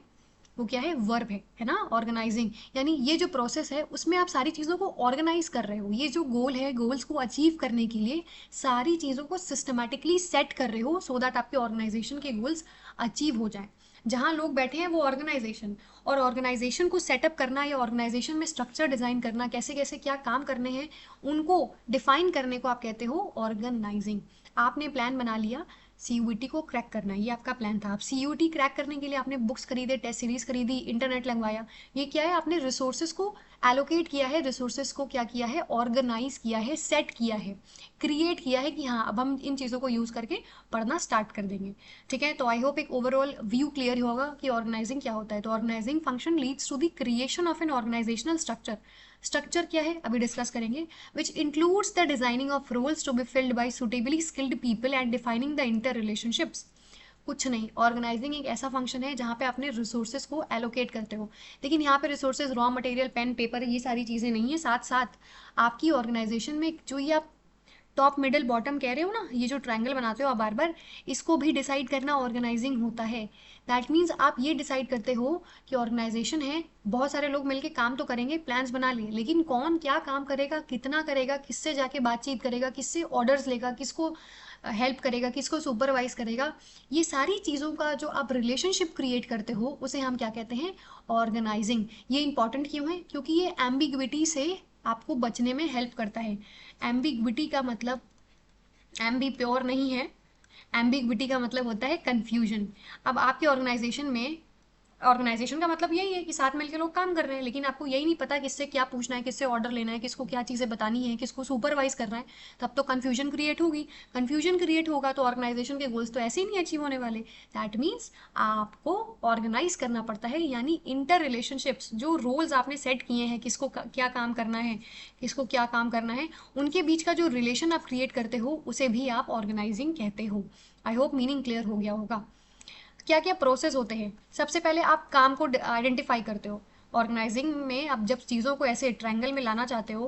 वो क्या है, वर्ब है ना। ऑर्गेनाइजिंग यानी ये जो प्रोसेस है उसमें आप सारी चीज़ों को ऑर्गेनाइज कर रहे हो। ये जो गोल है, गोल्स को अचीव करने के लिए सारी चीज़ों को सिस्टमैटिकली सेट कर रहे हो, सो दैट आपके ऑर्गेनाइजेशन के गोल्स अचीव हो जाए। जहाँ लोग बैठे हैं वो ऑर्गेनाइजेशन, और ऑर्गेनाइजेशन को सेटअप करना या ऑर्गेनाइजेशन में स्ट्रक्चर डिज़ाइन करना, कैसे कैसे क्या काम करने हैं उनको डिफाइन करने को आप कहते हो ऑर्गेनाइजिंग। आपने प्लान बना लिया, CUET को क्रैक करना है, ये आपका प्लान था। आप CUET क्रैक करने के लिए आपने बुक्स खरीदे, टेस्ट सीरीज खरीदी, इंटरनेट लगवाया। ये क्या है, आपने रिसोर्सेज को एलोकेट किया है, रिसोर्सेज को क्या किया है, ऑर्गेनाइज किया है, सेट किया है, क्रिएट किया है कि हाँ अब हम इन चीज़ों को यूज़ करके पढ़ना स्टार्ट कर देंगे। ठीक है, तो आई होप एक ओवरऑल व्यू क्लियर होगा कि ऑर्गेनाइजिंग क्या होता है। तो organizing function leads to the creation of an organizational structure. Structure क्या है अभी डिस्कस करेंगे, which includes the designing of roles to be filled by suitably skilled people and defining the interrelationships. कुछ नहीं, ऑर्गेनाइजिंग एक ऐसा function है जहाँ पे अपने रिसोर्सेज को एलोकेट करते हो। लेकिन यहाँ पे resources raw material, pen, paper, ये सारी चीज़ें नहीं है। साथ साथ आपकी ऑर्गेनाइजेशन में जो ये आप टॉप मिडल बॉटम कह रहे हो ना, ये जो ट्रायंगल बनाते हो आप बार बार, इसको भी डिसाइड करना ऑर्गेनाइजिंग होता है। दैट मीन्स आप ये डिसाइड करते हो कि ऑर्गेनाइजेशन है, बहुत सारे लोग मिलके काम तो करेंगे, प्लान्स बना लिए, लेकिन कौन क्या काम करेगा, कितना करेगा, किससे जाके बातचीत करेगा, किससे ऑर्डर्स लेगा, किसको हेल्प करेगा, किसको सुपरवाइज करेगा, ये सारी चीज़ों का जो आप रिलेशनशिप क्रिएट करते हो उसे हम क्या कहते हैं, ऑर्गेनाइजिंग। ये इंपॉर्टेंट क्यों है, क्योंकि ये एम्बिग्विटी से आपको बचने में हेल्प करता है। एम्बिग्विटी का मतलब, एम्बी प्योर नहीं है, एम्बिग्विटी का मतलब होता है कंफ्यूजन। अब आपके ऑर्गेनाइजेशन में, ऑर्गेनाइजेशन का मतलब यही है कि साथ मिलकर लोग काम कर रहे हैं, लेकिन आपको यही नहीं पता किससे क्या पूछना है, किससे ऑर्डर लेना है, किसको क्या चीज़ें बतानी है, किसको सुपरवाइज करना है, तब तो कन्फ्यूजन क्रिएट होगी। कन्फ्यूजन क्रिएट होगा तो ऑर्गेनाइजेशन के गोल्स तो ऐसे ही नहीं अचीव होने वाले। दैट मीन्स आपको ऑर्गेनाइज करना पड़ता है, यानी इंटर रिलेशनशिप्स, जो रोल्स आपने सेट किए हैं, किसको क्या काम करना है, किसको क्या काम करना है, उनके बीच का जो रिलेशन आप क्रिएट करते हो उसे भी आप ऑर्गेनाइजिंग कहते हो। आई होप मीनिंग क्लियर हो गया होगा। क्या क्या प्रोसेस होते हैं, सबसे पहले आप काम को आइडेंटिफाई करते हो। ऑर्गेनाइजिंग में आप जब चीज़ों को ऐसे ट्रायंगल में लाना चाहते हो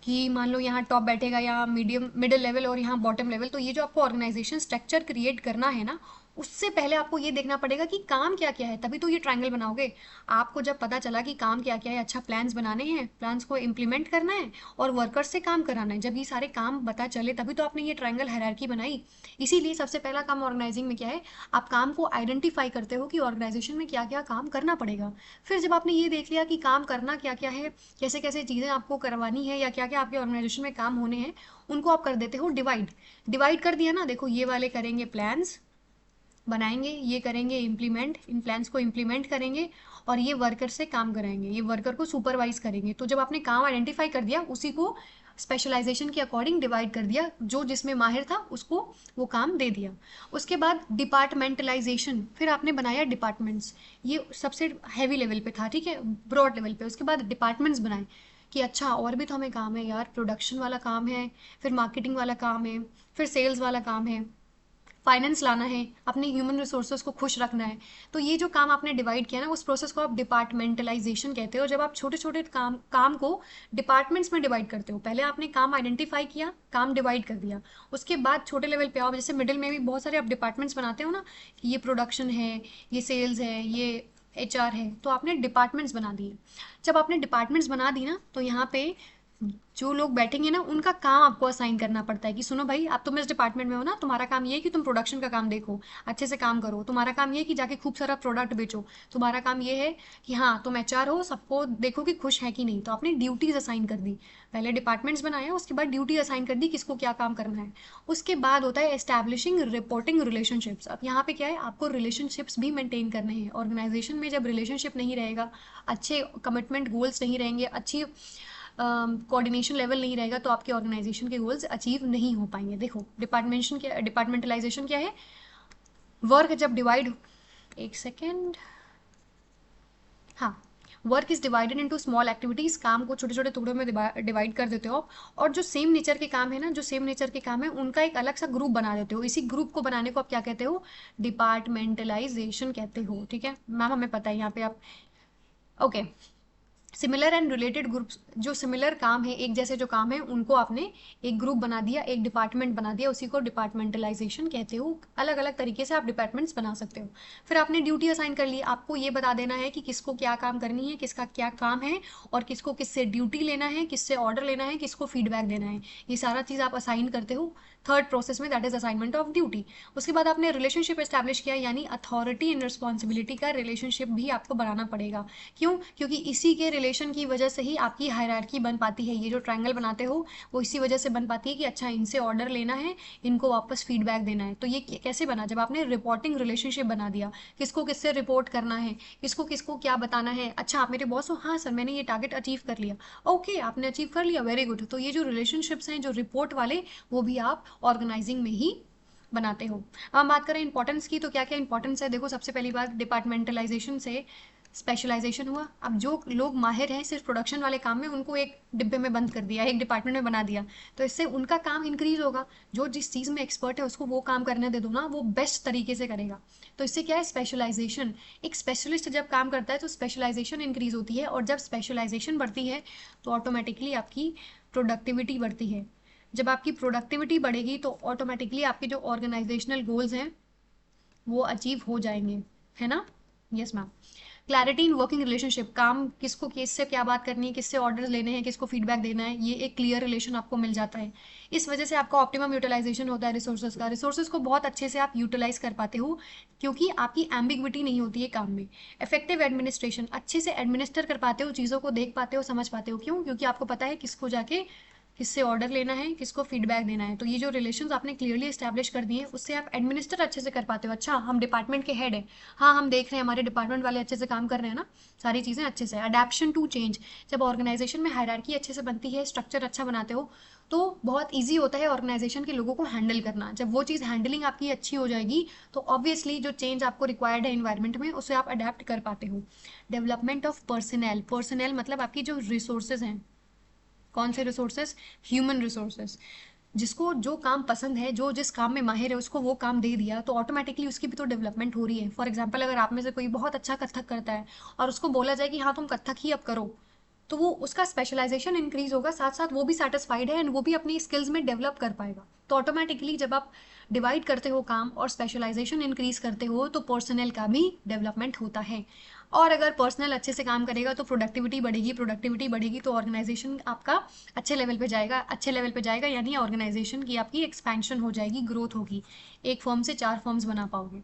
कि मान लो यहाँ टॉप बैठेगा, या मीडियम मिडिल लेवल और यहाँ बॉटम लेवल, तो ये जो आपको ऑर्गेनाइजेशन स्ट्रक्चर क्रिएट करना है ना, उससे पहले आपको ये देखना पड़ेगा कि काम क्या क्या है, तभी तो ये ट्रायंगल बनाओगे। आपको जब पता चला कि काम क्या क्या है, अच्छा प्लान्स बनाने हैं, प्लान्स को इम्प्लीमेंट करना है और वर्कर्स से काम कराना है, जब ये सारे काम पता चले तभी तो आपने ये ट्रायंगल हायरार्की बनाई। इसीलिए सबसे पहला काम ऑर्गेनाइजिंग में क्या है, आप काम को आइडेंटिफाई करते हो कि ऑर्गेनाइजेशन में क्या क्या काम करना पड़ेगा। फिर जब आपने ये देख लिया कि काम करना क्या क्या है, कैसे कैसे चीज़ें आपको करवानी है, या क्या क्या आपके ऑर्गेनाइजेशन में काम होने हैं, उनको आप कर देते हो डिवाइड। डिवाइड कर दिया ना, देखो ये वाले करेंगे प्लान्स बनाएंगे, ये करेंगे इम्प्लीमेंट, इन प्लान्स को इम्प्लीमेंट करेंगे, और ये वर्कर से काम कराएंगे, ये वर्कर को सुपरवाइज करेंगे। तो जब आपने काम आइडेंटिफाई कर दिया, उसी को स्पेशलाइजेशन के अकॉर्डिंग डिवाइड कर दिया, जो जिसमें माहिर था उसको वो काम दे दिया। उसके बाद डिपार्टमेंटलाइजेशन, फिर आपने बनाया डिपार्टमेंट्स, ये सबसे हैवी लेवल पे था, ठीक है, ब्रॉड लेवल पे। उसके बाद डिपार्टमेंट्स बनाए कि अच्छा और भी तो हमें काम है यार, प्रोडक्शन वाला काम है, फिर मार्केटिंग वाला काम है, फिर सेल्स वाला काम है, फाइनेंस लाना है, अपने ह्यूमन रिसोर्सेज को खुश रखना है। तो ये जो काम आपने डिवाइड किया ना, उस प्रोसेस को आप डिपार्टमेंटलाइजेशन कहते हो। जब आप छोटे छोटे काम को डिपार्टमेंट्स में डिवाइड करते हो, पहले आपने काम आइडेंटिफाई किया, काम डिवाइड कर दिया, उसके बाद छोटे लेवल पे आओ, जैसे मिडिल में भी बहुत सारे आप डिपार्टमेंट्स बनाते हो ना, कि ये प्रोडक्शन है, ये सेल्स है, ये HR है, तो आपने डिपार्टमेंट्स बना दिए। जब आपने डिपार्टमेंट्स बना दी ना, तो यहाँ पे जो लोग बैठेंगे ना, उनका काम आपको असाइन करना पड़ता है कि सुनो भाई, आप तुम इस डिपार्टमेंट में हो ना, तुम्हारा काम ये है कि तुम प्रोडक्शन का काम देखो, अच्छे से काम करो, तुम्हारा काम ये है कि जाके खूब सारा प्रोडक्ट बेचो, तुम्हारा काम ये है कि हाँ तुम HR हो, सबको देखो कि खुश है कि नहीं। तो आपने ड्यूटीज असाइन कर दी, पहले डिपार्टमेंट्स बनाया, उसके बाद ड्यूटी असाइन कर दी किसको क्या काम करना है। उसके बाद होता है एस्टैब्लिशिंग रिपोर्टिंग रिलेशनशिप्स। अब यहाँ पे क्या है, आपको रिलेशनशिप्स भी मेंटेन करने हैं। ऑर्गेनाइजेशन में जब रिलेशनशिप नहीं रहेगा, अच्छे कमिटमेंट गोल्स नहीं रहेंगे, अच्छी कोऑर्डिनेशन लेवल नहीं रहेगा, तो आपके ऑर्गेनाइजेशन के गोल्स अचीव नहीं हो पाएंगे। देखो डिपार्टमेंटलाइजेशन क्या है, वर्क जब डिवाइड, एक सेकेंड, हाँ, work is divided into small activities, काम को छोटे छोटे टुकड़ों में डिवाइड कर देते हो, और जो सेम नेचर के काम है ना, जो सेम नेचर के काम है उनका एक अलग सा ग्रुप बना देते हो। इसी ग्रुप को बनाने को आप क्या कहते हो, डिपार्टमेंटलाइजेशन कहते हो। ठीक है मैम, हमें पता है यहाँ पे आप, okay. Similar and related groups, जो सिमिलर काम है, एक जैसे जो काम है, उनको आपने एक ग्रुप बना दिया, एक डिपार्टमेंट बना दिया, उसी को डिपार्टमेंटलाइजेशन कहते हो। अलग अलग तरीके से आप डिपार्टमेंट्स बना सकते हो। फिर आपने ड्यूटी असाइन कर ली, आपको ये बता देना है कि किसको क्या काम करनी है, किसका क्या काम है, और किसको किससे ड्यूटी लेना है, किससे ऑर्डर लेना है, किसको फीडबैक देना है, ये सारा चीज़ आप असाइन करते हो थर्ड प्रोसेस में, that is assignment of duty. उसके बाद आपने रिलेशनशिप एस्टैब्लिश किया, यानी अथॉरिटी एंड रिस्पॉन्सिबिलिटी का रिलेशनशिप भी आपको बनाना पड़ेगा। क्यों, क्योंकि इसी के रिलेशन की वजह से ही आपकी हायरार्की बन पाती है। ये जो ट्रायंगल बनाते हो वो इसी वजह से बन पाती है कि अच्छा इनसे ऑर्डर लेना है, इनको वापस फीडबैक देना है। तो ये कैसे बना, जब आपने रिपोर्टिंग रिलेशनशिप बना दिया, किसको किससे रिपोर्ट करना है, किसको किसको क्या बताना है। अच्छा आप मेरे बॉस हो, हाँ सर मैंने ये टारगेट अचीव कर लिया, ओके आपने अचीव कर लिया, वेरी गुड। तो ये जो रिलेशनशिप्स हैं, जो रिपोर्ट वाले, वो भी आप ऑर्गेनाइजिंग में ही बनाते हो। अब हम बात करें इंपॉर्टेंस की, तो क्या क्या इंपॉर्टेंस है, देखो सबसे पहली बात, डिपार्टमेंटलाइजेशन से स्पेशलाइजेशन हुआ। अब जो लोग माहिर हैं सिर्फ प्रोडक्शन वाले काम में, उनको एक डिब्बे में बंद कर दिया, एक डिपार्टमेंट में बना दिया, तो इससे उनका काम इंक्रीज होगा। जो जिस चीज़ में एक्सपर्ट है उसको वो काम करने दे दो ना, वो बेस्ट तरीके से करेगा। तो इससे क्या है, स्पेशलाइजेशन। एक स्पेशलिस्ट जब काम करता है तो स्पेशलाइजेशन इंक्रीज होती है, और जब स्पेशलाइजेशन बढ़ती है तो ऑटोमेटिकली आपकी प्रोडक्टिविटी बढ़ती है। जब आपकी प्रोडक्टिविटी बढ़ेगी तो ऑटोमेटिकली आपके जो ऑर्गेनाइजेशनल गोल्स हैं वो अचीव हो जाएंगे, है ना। Yes ma'am. Clarity in working relationship, काम किसको किससे क्या बात करनी है, किससे ऑर्डर्स लेने हैं, किसको फीडबैक देना है, ये एक क्लियर रिलेशन आपको मिल जाता है। इस वजह से आपका ऑप्टिमम यूटिलाइजेशन होता है रिसोर्सेज का। रिसोर्सेज को बहुत अच्छे से आप यूटिलाइज कर पाते हो, क्योंकि आपकी एम्बिग्विटी नहीं होती है काम में। इफेक्टिव एडमिनिस्ट्रेशन, अच्छे से एडमिनिस्टर कर पाते हो, चीज़ों को देख पाते हो, समझ पाते हो। क्यों? क्योंकि आपको पता है किसको जाके किससे ऑर्डर लेना है, किसको फीडबैक देना है। तो ये जो रिलेशंस आपने क्लियरली एस्टैब्लिश कर दिए, उससे आप एडमिनिस्टर अच्छे से कर पाते हो। अच्छा, हम डिपार्टमेंट के हेड हैं, हाँ हम देख रहे हैं हमारे डिपार्टमेंट वाले अच्छे से काम कर रहे हैं ना, सारी चीज़ें अच्छे से। अडेप्शन टू चेंज, जब ऑर्गेनाइजेशन में हायरार्की अच्छे से बनती है, स्ट्रक्चर अच्छा बनाते हो, तो बहुत ईजी होता है ऑर्गेनाइजेशन के लोगों को हैंडल करना। जब वो चीज़ हैंडलिंग आपकी अच्छी हो जाएगी तो ऑब्वियसली जो चेंज आपको रिक्वायर्ड है इन्वायरमेंट में, उसे आप अडेप्ट कर पाते हो। डेवलपमेंट ऑफ पर्सनल, पर्सनल मतलब आपकी जो रिसोर्सेज हैं। कौन से रिसोर्सेज? Human resources. जिसको जो काम पसंद है, जो जिस काम में माहिर है, उसको वो काम दे दिया, तो ऑटोमेटिकली उसकी भी तो डेवलपमेंट हो रही है। फॉर एग्जाम्पल, अगर आप में से कोई बहुत अच्छा कथक करता है और उसको बोला जाए कि हाँ तुम कथक ही अब करो, तो वो उसका स्पेशलाइजेशन इंक्रीज होगा, साथ साथ वो भी सेटिस्फाइड है एंड वो भी अपनी स्किल्स में डेवलप कर पाएगा। तो ऑटोमेटिकली जब आप डिवाइड करते हो काम और स्पेशलाइजेशन इंक्रीज करते हो, तो पर्सनल का भी डेवलपमेंट होता है। और अगर पर्सनल अच्छे से काम करेगा तो प्रोडक्टिविटी बढ़ेगी, प्रोडक्टिविटी बढ़ेगी तो ऑर्गेनाइजेशन आपका अच्छे लेवल पे जाएगा, अच्छे लेवल पे जाएगा यानी ऑर्गेनाइजेशन की आपकी एक्सपेंशन हो जाएगी, ग्रोथ होगी, एक फर्म से 4 फर्म्स बना पाओगे।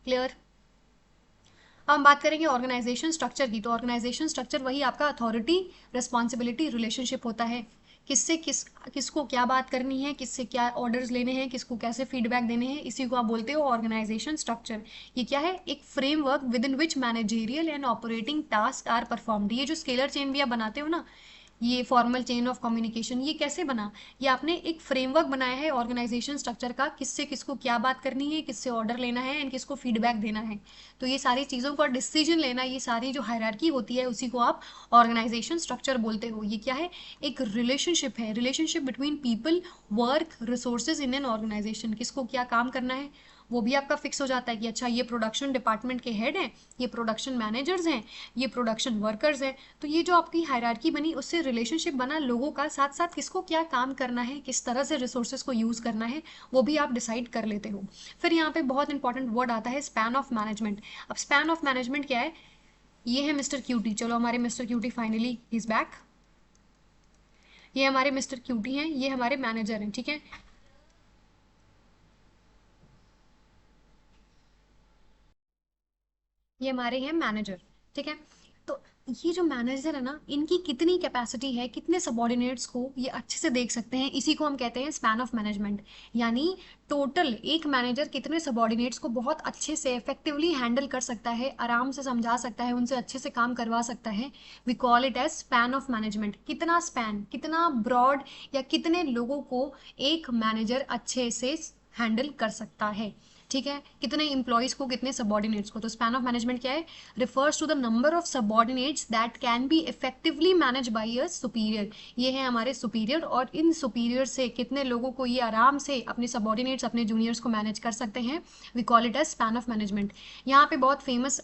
क्लियर? अब हम बात करेंगे ऑर्गेनाइजेशन स्ट्रक्चर की। तो ऑर्गेनाइजेशन स्ट्रक्चर वही आपका अथॉरिटी रिस्पॉन्सिबिलिटी रिलेशनशिप होता है। किससे किसको क्या बात करनी है, किससे क्या ऑर्डर्स लेने हैं, किसको कैसे फीडबैक देने हैं, इसी को आप बोलते हो ऑर्गेनाइजेशन स्ट्रक्चर। ये क्या है? एक framework within which managerial and operating task are performed. ये जो स्केलर चेन भी आप बनाते हो ना, ये फॉर्मल चेन ऑफ कम्युनिकेशन, ये कैसे बना? ये आपने एक फ्रेमवर्क बनाया है ऑर्गेनाइजेशन स्ट्रक्चर का, किससे किसको क्या बात करनी है, किससे ऑर्डर लेना है एंड किसको फीडबैक देना है। तो ये सारी चीज़ों का डिसीजन लेना, ये सारी जो हायरार्की होती है, उसी को आप ऑर्गेनाइजेशन स्ट्रक्चर बोलते हो। ये क्या है? एक रिलेशनशिप है, relationship between people, work, resources in an organization. किसको क्या काम करना है वो भी आपका फिक्स हो जाता है कि अच्छा ये प्रोडक्शन डिपार्टमेंट के हेड हैं, ये प्रोडक्शन मैनेजर्स हैं, ये प्रोडक्शन वर्कर्स हैं। तो ये जो आपकी हायरार्की बनी, उससे रिलेशनशिप बना लोगों का, साथ साथ किसको क्या काम करना है, किस तरह से रिसोर्सेज को यूज़ करना है, वो भी आप डिसाइड कर लेते हो। फिर यहाँ पे बहुत इंपॉर्टेंट वर्ड आता है स्पैन ऑफ मैनेजमेंट। अब स्पैन ऑफ मैनेजमेंट क्या है? ये है मिस्टर क्यूटी। चलो, हमारे Mister Cutie finally is back. ये हमारे मिस्टर क्यूटी हैं, ये हमारे मैनेजर हैं, ठीक है। ये हमारे हैं मैनेजर, ठीक है। तो ये जो मैनेजर है ना, इनकी कितनी कैपेसिटी है, कितने सबॉर्डिनेट्स को ये अच्छे से देख सकते हैं, इसी को हम कहते हैं स्पैन ऑफ मैनेजमेंट। यानी टोटल एक मैनेजर कितने सबॉर्डिनेट्स को बहुत अच्छे से इफेक्टिवली हैंडल कर सकता है, आराम से समझा सकता है, उनसे अच्छे से काम करवा सकता है। We call it as span of management. कितना स्पैन, कितना ब्रॉड, या कितने लोगों को एक मैनेजर अच्छे से हैंडल कर सकता है, ठीक है। कितने इंप्लॉइज को, कितने सबॉर्डिनेट्स को। तो स्पैन ऑफ मैनेजमेंट क्या है? Refers to the number of subordinates that can be effectively manage by a superior. ये है हमारे सुपीरियर, और इन सुपीरियर से कितने लोगों को ये आराम से अपने सबॉर्डिनेट्स, अपने जूनियर्स को मैनेज कर सकते हैं। We call it as span of management. यहाँ पे बहुत फेमस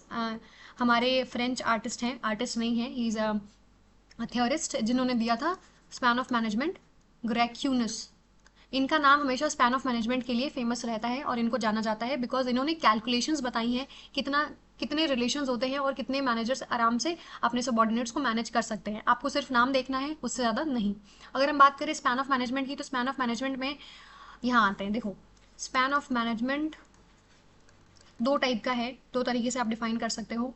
हमारे फ्रेंच आर्टिस्ट हैं, आर्टिस्ट नहीं है, ही इज़ अ थ्योरिस्ट, जिन्होंने दिया था स्पैन ऑफ मैनेजमेंट, ग्रेक्यूनस। इनका नाम हमेशा स्पैन ऑफ मैनेजमेंट के लिए फेमस रहता है और इनको जाना जाता है बिकॉज इन्होंने कैलकुलेशंस बताई हैं कितना, कितने रिलेशंस होते हैं और कितने मैनेजर्स आराम से अपने सबॉर्डिनेट्स को मैनेज कर सकते हैं। आपको सिर्फ नाम देखना है, उससे ज़्यादा नहीं। अगर हम बात करें स्पैन ऑफ मैनेजमेंट की, तो स्पैन ऑफ मैनेजमेंट में यहाँ आते हैं, देखो। स्पैन ऑफ मैनेजमेंट दो टाइप का है, दो तरीके से आप डिफाइन कर सकते हो।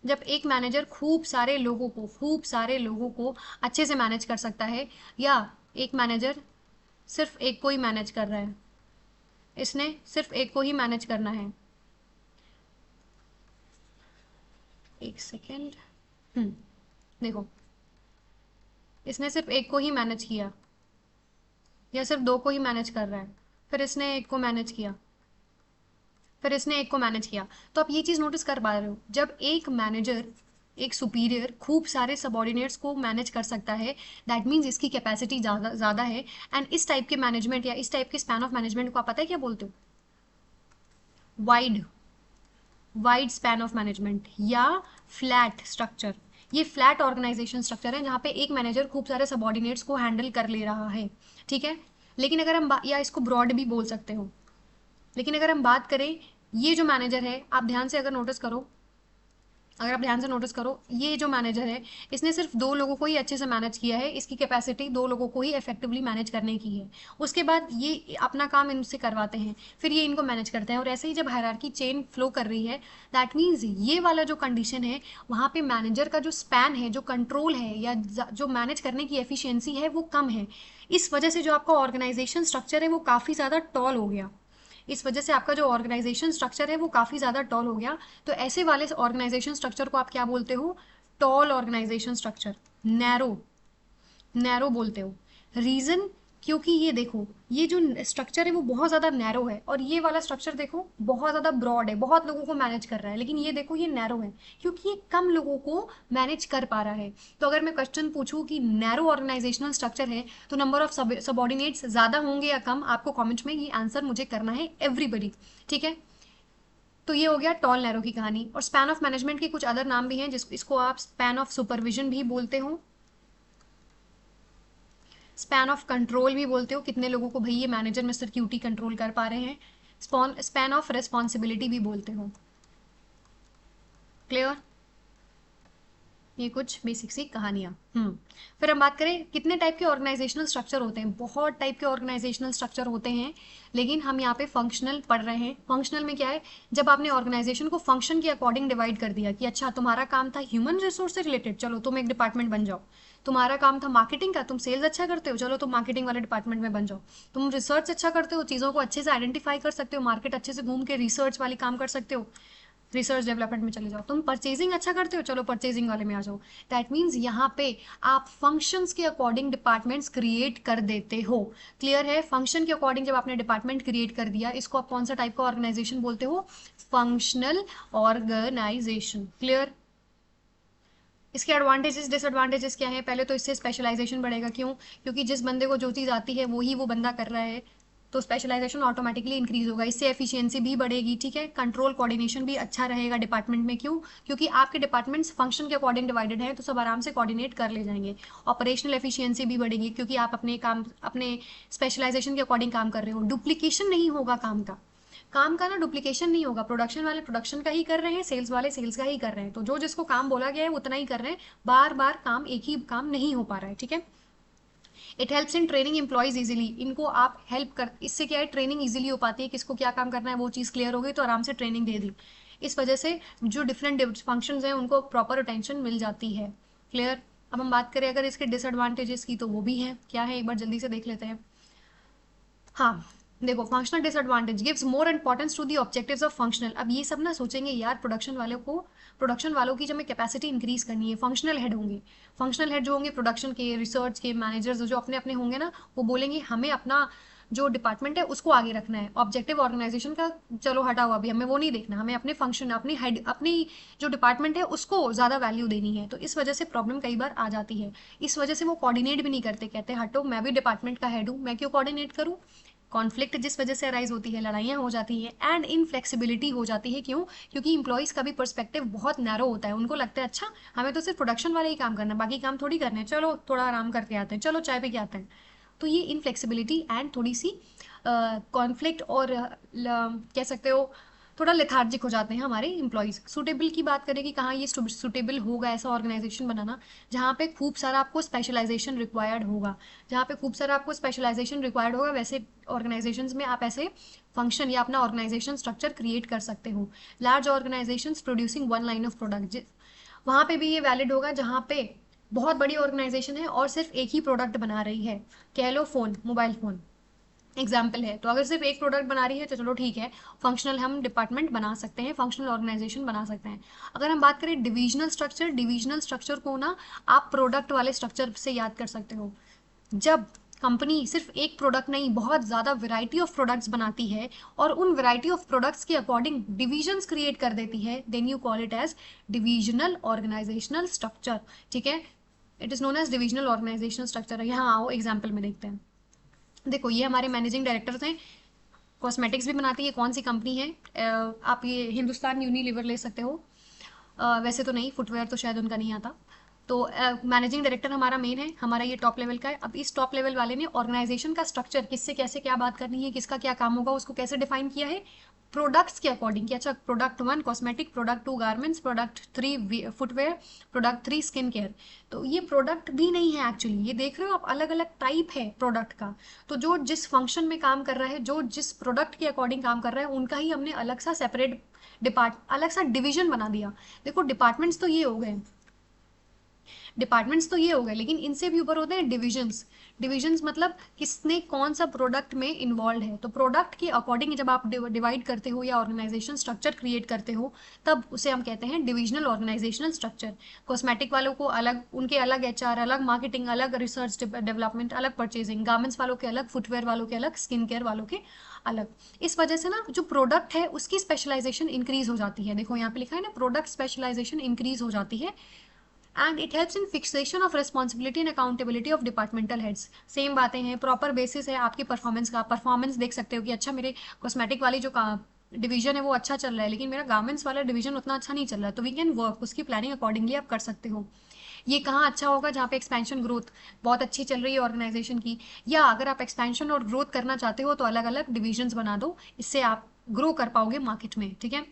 जब एक मैनेजर खूब सारे लोगों को अच्छे से मैनेज कर सकता है, या एक मैनेजर सिर्फ एक को ही मैनेज कर रहा है, इसने सिर्फ एक को ही मैनेज करना है। एक सेकेंड। देखो, इसने सिर्फ एक को ही मैनेज किया, या सिर्फ दो को ही मैनेज कर रहा है, फिर इसने एक को मैनेज किया, फिर इसने एक को मैनेज किया। तो आप ये चीज़ नोटिस कर पा रहे हो, जब एक मैनेजर, एक सुपीरियर खूब सारे सबॉर्डिनेट्स को मैनेज कर सकता है, दैट मीन्स इसकी कैपेसिटी ज़्यादा ज़्यादा है। एंड इस टाइप के मैनेजमेंट या इस टाइप के स्पैन ऑफ मैनेजमेंट को आप पता है क्या बोलते हो? Wide wide span of management या फ्लैट स्ट्रक्चर। ये फ्लैट ऑर्गेनाइजेशन स्ट्रक्चर है जहाँ पे एक मैनेजर खूब सारे सबॉर्डिनेट्स को हैंडल कर ले रहा है, ठीक है। लेकिन अगर हम या इसको ब्रॉड भी बोल सकते हो, लेकिन अगर हम बात करें, ये जो मैनेजर है, आप ध्यान से अगर नोटिस करो, अगर आप ध्यान से नोटिस करो, ये जो मैनेजर है इसने सिर्फ 2 लोगों को ही अच्छे से मैनेज किया है, इसकी कैपेसिटी 2 लोगों को ही इफेक्टिवली मैनेज करने की है। उसके बाद ये अपना काम इनसे करवाते हैं, फिर ये इनको मैनेज करते हैं, और ऐसे ही जब हायरार्की चेन फ्लो कर रही है, दैट मीन्स ये वाला जो कंडीशन है, वहाँ पे मैनेजर का जो स्पैन है, जो कंट्रोल है या जो मैनेज करने की एफिशिएंसी है, वो कम है। इस वजह से जो आपका ऑर्गेनाइजेशन स्ट्रक्चर है वो काफ़ी ज़्यादा टॉल हो गया। इस वजह से आपका जो ऑर्गेनाइजेशन स्ट्रक्चर है वो काफ़ी ज़्यादा टॉल हो गया। तो ऐसे वाले ऑर्गेनाइजेशन स्ट्रक्चर को आप क्या बोलते हो? Tall organization structure, narrow, narrow बोलते हो। रीज़न, क्योंकि ये देखो, ये जो स्ट्रक्चर है वो बहुत ज़्यादा नैरो है, और ये वाला स्ट्रक्चर देखो बहुत ज़्यादा ब्रॉड है, बहुत लोगों को मैनेज कर रहा है। लेकिन ये देखो, ये नैरो है क्योंकि ये कम लोगों को मैनेज कर पा रहा है। तो अगर मैं क्वेश्चन पूछूं कि नैरो ऑर्गेनाइजेशनल स्ट्रक्चर है तो नंबर ऑफ सबॉर्डिनेट्स ज़्यादा होंगे या कम, आपको कॉमेंट में ये आंसर मुझे करना है, एवरीबडी, ठीक है। तो ये हो गया टॉल नैरो की कहानी। और स्पैन ऑफ मैनेजमेंट के कुछ अदर नाम भी हैं, इसको आप स्पैन ऑफ सुपरविजन भी बोलते हो, स्पैन ऑफ कंट्रोल भी बोलते हो, कितने लोगों को भाई ये मैनेजर मिस्टर क्यूटी कंट्रोल कर पा रहे हैं। स्पैन ऑफ रेस्पॉन्सिबिलिटी भी बोलते हो। क्लियर? ये कुछ बेसिक सी कहानियाँ। फिर हम बात करें कितने टाइप के ऑर्गेनाइजेशनल स्ट्रक्चर होते हैं। बहुत टाइप के ऑर्गेनाइजेशनल स्ट्रक्चर होते हैं, लेकिन हम यहाँ पे फंक्शनल पढ़ रहे हैं। फंक्शनल में क्या है, जब आपने ऑर्गेनाइजेशन को फंक्शन के अकॉर्डिंग डिवाइड कर दिया कि अच्छा तुम्हारा काम था ह्यूमन रिसोर्स से रिलेटेड, चलो तुम एक डिपार्टमेंट बन जाओ। तुम्हारा काम था मार्केटिंग का, तुम सेल्स अच्छा करते हो, चलो तुम मार्केटिंग वाले डिपार्टमेंट में बन जाओ। तुम रिसर्च अच्छा करते हो, चीज़ों को अच्छे से आइडेंटिफाई कर सकते हो, मार्केट अच्छे से घूम के रिसर्च वाली काम कर सकते हो, रिसर्च डेवलपमेंट में चले जाओ। तुम परचेजिंग अच्छा करते हो, चलो परचेजिंग वाले में आ जाओ। दैट मीन्स यहाँ पे आप फंक्शंस के अकॉर्डिंग डिपार्टमेंट्स क्रिएट कर देते हो। क्लियर है? फंक्शन के अकॉर्डिंग जब आपने डिपार्टमेंट क्रिएट कर दिया, इसको आप कौन सा टाइप का ऑर्गेनाइजेशन बोलते हो? Functional organization. क्लियर? इसके एडवांटेजेस डिसएडवांटेजेस क्या है? पहले तो इससे स्पेशलाइजेशन बढ़ेगा। क्यों? क्योंकि जिस बंदे को जो चीज़ आती है वही वो बंदा कर रहा है, तो स्पेशलाइजेशन ऑटोमेटिकली इंक्रीज होगा। इससे एफिशिएंसी भी बढ़ेगी, ठीक है। कंट्रोल कोऑर्डिनेशन भी अच्छा रहेगा डिपार्टमेंट में। क्यों? क्योंकि आपके डिपार्टमेंट्स फंक्शन के अकॉर्डिंग डिवाइडेड हैं, तो सब आराम से कोऑर्डिनेट कर ले जाएंगे। ऑपरेशनल एफिशिएंसी भी बढ़ेगी क्योंकि आप अपने काम, अपने स्पेशलाइजेशन के अकॉर्डिंग काम कर रहे हो। डुप्लीकेशन नहीं होगा काम का ना, डुप्लीकेशन नहीं होगा। प्रोडक्शन वाले प्रोडक्शन का ही कर रहे हैं, सेल्स वाले सेल्स का ही कर रहे हैं, तो जो जिसको काम बोला गया है उतना ही कर रहे हैं। बार बार काम, एक ही काम नहीं हो पा रहा है, ठीक है। It helps in training employees easily. इनको आप हेल्प कर, इससे क्या है, ट्रेनिंग इजीली हो पाती है। किसको क्या काम करना है वो चीज़ क्लियर हो गई तो आराम से ट्रेनिंग दे दी। इस वजह से जो डिफरेंट फंक्शंस हैं उनको प्रॉपर अटेंशन मिल जाती है। क्लियर? अब हम बात करें अगर इसके डिसएडवांटेजेस की, तो वो भी है। क्या है, एक बार जल्दी से देख लेते हैं। हाँ, देखो, functional disadvantage gives more importance to the objectives of functional. अब ये सब ना सोचेंगे यार, प्रोडक्शन वालों की जब हमें कैपेसिटी इंक्रीज करनी है, फंक्शनल हेड होंगे। फंक्शनल हेड जो होंगे प्रोडक्शन के, रिसर्च के, मैनेजर्स जो अपने अपने होंगे ना, वो बोलेंगे हमें अपना जो डिपार्टमेंट है उसको आगे रखना है। ऑब्जेक्टिव ऑर्गेनाइजेशन का चलो हटाओ, अभी हमें वो नहीं देखना, हमें अपने फंक्शन, अपनी हेड, अपनी जो डिपार्टमेंट है उसको ज़्यादा वैल्यू देनी है। तो इस वजह से प्रॉब्लम कई बार आ जाती है। इस वजह से वो कोऑर्डिनेट भी नहीं करते, कहते हटो, मैं भी डिपार्टमेंट का हेड हूँ, मैं क्यों कोऑर्डिनेट करूँ। कॉन्फ्लिक्ट जिस वजह से अराइज होती है, लड़ाइयाँ हो जाती है, एंड इनफ्लेक्सिबिलिटी हो जाती है। क्यों? क्योंकि इंप्लॉइज का भी पर्सपेक्टिव बहुत नैरो होता है। उनको लगता है अच्छा हमें तो सिर्फ प्रोडक्शन वाला ही काम करना है, बाकी काम थोड़ी करने हैं, चलो थोड़ा आराम करके आते हैं, चलो चाय पी के आते हैं। तो ये इनफ्लेक्सिबिलिटी एंड थोड़ी सी कॉन्फ्लिक्ट और कह सकते हो थोड़ा लेथार्जिक हो जाते हैं हमारे इंप्लॉइज। सूटेबल की बात करें कि कहाँ ये सूटेबल होगा ऐसा ऑर्गेनाइजेशन बनाना जहाँ पे खूब सारा आपको स्पेशलाइजेशन रिक्वायर्ड होगा। जहाँ पे खूब सारा आपको स्पेशलाइजेशन रिक्वायर्ड होगा, वैसे ऑर्गेनाइजेशंस में आप ऐसे फंक्शन या अपना ऑर्गेनाइजेशन स्ट्रक्चर क्रिएट कर सकते हो। Large organisations producing one line of product, वहाँ पे भी ये वैलिड होगा जहाँ पे बहुत बड़ी ऑर्गेनाइजेशन है और सिर्फ एक ही प्रोडक्ट बना रही है। कह लो फ़ोन, मोबाइल फ़ोन एग्जाम्पल है। तो अगर सिर्फ एक प्रोडक्ट बना रही है तो चलो ठीक है, फंक्शनल हम डिपार्टमेंट बना सकते हैं, फंक्शनल ऑर्गेनाइजेशन बना सकते हैं। अगर हम बात करें डिविजनल स्ट्रक्चर, डिविजनल स्ट्रक्चर को ना आप प्रोडक्ट वाले स्ट्रक्चर से याद कर सकते हो। जब कंपनी सिर्फ एक प्रोडक्ट नहीं, बहुत ज़्यादा वैरायटी ऑफ प्रोडक्ट्स बनाती है और उन वैरायटी ऑफ प्रोडक्ट्स के अकॉर्डिंग डिविजन्स क्रिएट कर देती है, then you call it as divisional organizational structure. ठीक है, it is known as divisional organizational structure. यहाँ आओ एग्जाम्पल में देखते हैं। देखो ये हमारे मैनेजिंग डायरेक्टर्स हैं, कॉस्मेटिक्स भी बनाती है, कौन सी कंपनी है, आप ये हिंदुस्तान यूनिलीवर ले सकते हो, वैसे तो नहीं, फुटवेयर तो शायद उनका नहीं आता। तो मैनेजिंग डायरेक्टर हमारा मेन है, हमारा ये टॉप लेवल का है। अब इस टॉप लेवल वाले ने ऑर्गेनाइजेशन का स्ट्रक्चर, किससे कैसे क्या बात करनी है, किसका क्या काम होगा, उसको कैसे डिफाइन किया है प्रोडक्ट्स के अकॉर्डिंग कि अच्छा product 1 cosmetic, product 2 garments, product 3 footwear, product 3 skin care. तो ये प्रोडक्ट भी नहीं है एक्चुअली, ये देख रहे हो आप, अलग अलग टाइप है प्रोडक्ट का। तो जो जिस फंक्शन में काम कर रहा है, जो जिस प्रोडक्ट के अकॉर्डिंग काम कर रहा है, उनका ही हमने अलग सा सेपरेट अलग सा डिवीजन बना दिया। देखो डिपार्टमेंट्स तो ये हो गए, डिपार्टमेंट्स तो ये हो गए, लेकिन इनसे भी ऊपर होते हैं डिविजन्स। डिविजन्स मतलब किसने कौन सा प्रोडक्ट में इन्वॉल्व है। तो प्रोडक्ट के अकॉर्डिंग जब आप डिवाइड करते हो या ऑर्गेनाइजेशन स्ट्रक्चर क्रिएट करते हो, तब उसे हम कहते हैं डिविजनल ऑर्गेनाइजेशनल स्ट्रक्चर। कॉस्मेटिक वालों को अलग, उनके अलग एचआर, अलग मार्केटिंग, अलग रिसर्च डेवलपमेंट, अलग परचेजिंग, गारमेंट्स वालों के अलग, फुटवेयर वालों के अलग, स्किन केयर वालों के अलग। इस वजह से ना जो प्रोडक्ट है उसकी स्पेशलाइजेशन इंक्रीज हो जाती है। देखो यहाँ पे लिखा है ना, प्रोडक्ट स्पेशलाइजेशन इंक्रीज हो जाती है and it helps in fixation of responsibility and accountability of departmental heads. Same बातें हैं, प्रॉपर बेसिस है आपकी परफॉर्मेंस का। परफॉर्मेंस देख सकते हो कि अच्छा मेरे कॉस्मेटिक वाली जो डिवीजन है वो अच्छा चल रहा है, लेकिन मेरा गारमेंट्स वाला डिवीजन उतना अच्छा नहीं चल रहा है, तो वी कैन वर्क, उसकी प्लानिंग अकॉर्डिंगली आप कर सकते हो। ये कहाँ अच्छा होगा, जहाँ पे एक्सपेंशन ग्रोथ बहुत अच्छी चल रही है ऑर्गेनाइजेशन की, या अगर आप एक्सपेंशन और ग्रोथ करना चाहते हो तो अलग अलग डिविजन्स बना दो, इससे आप ग्रो कर पाओगे मार्केट में। ठीक है,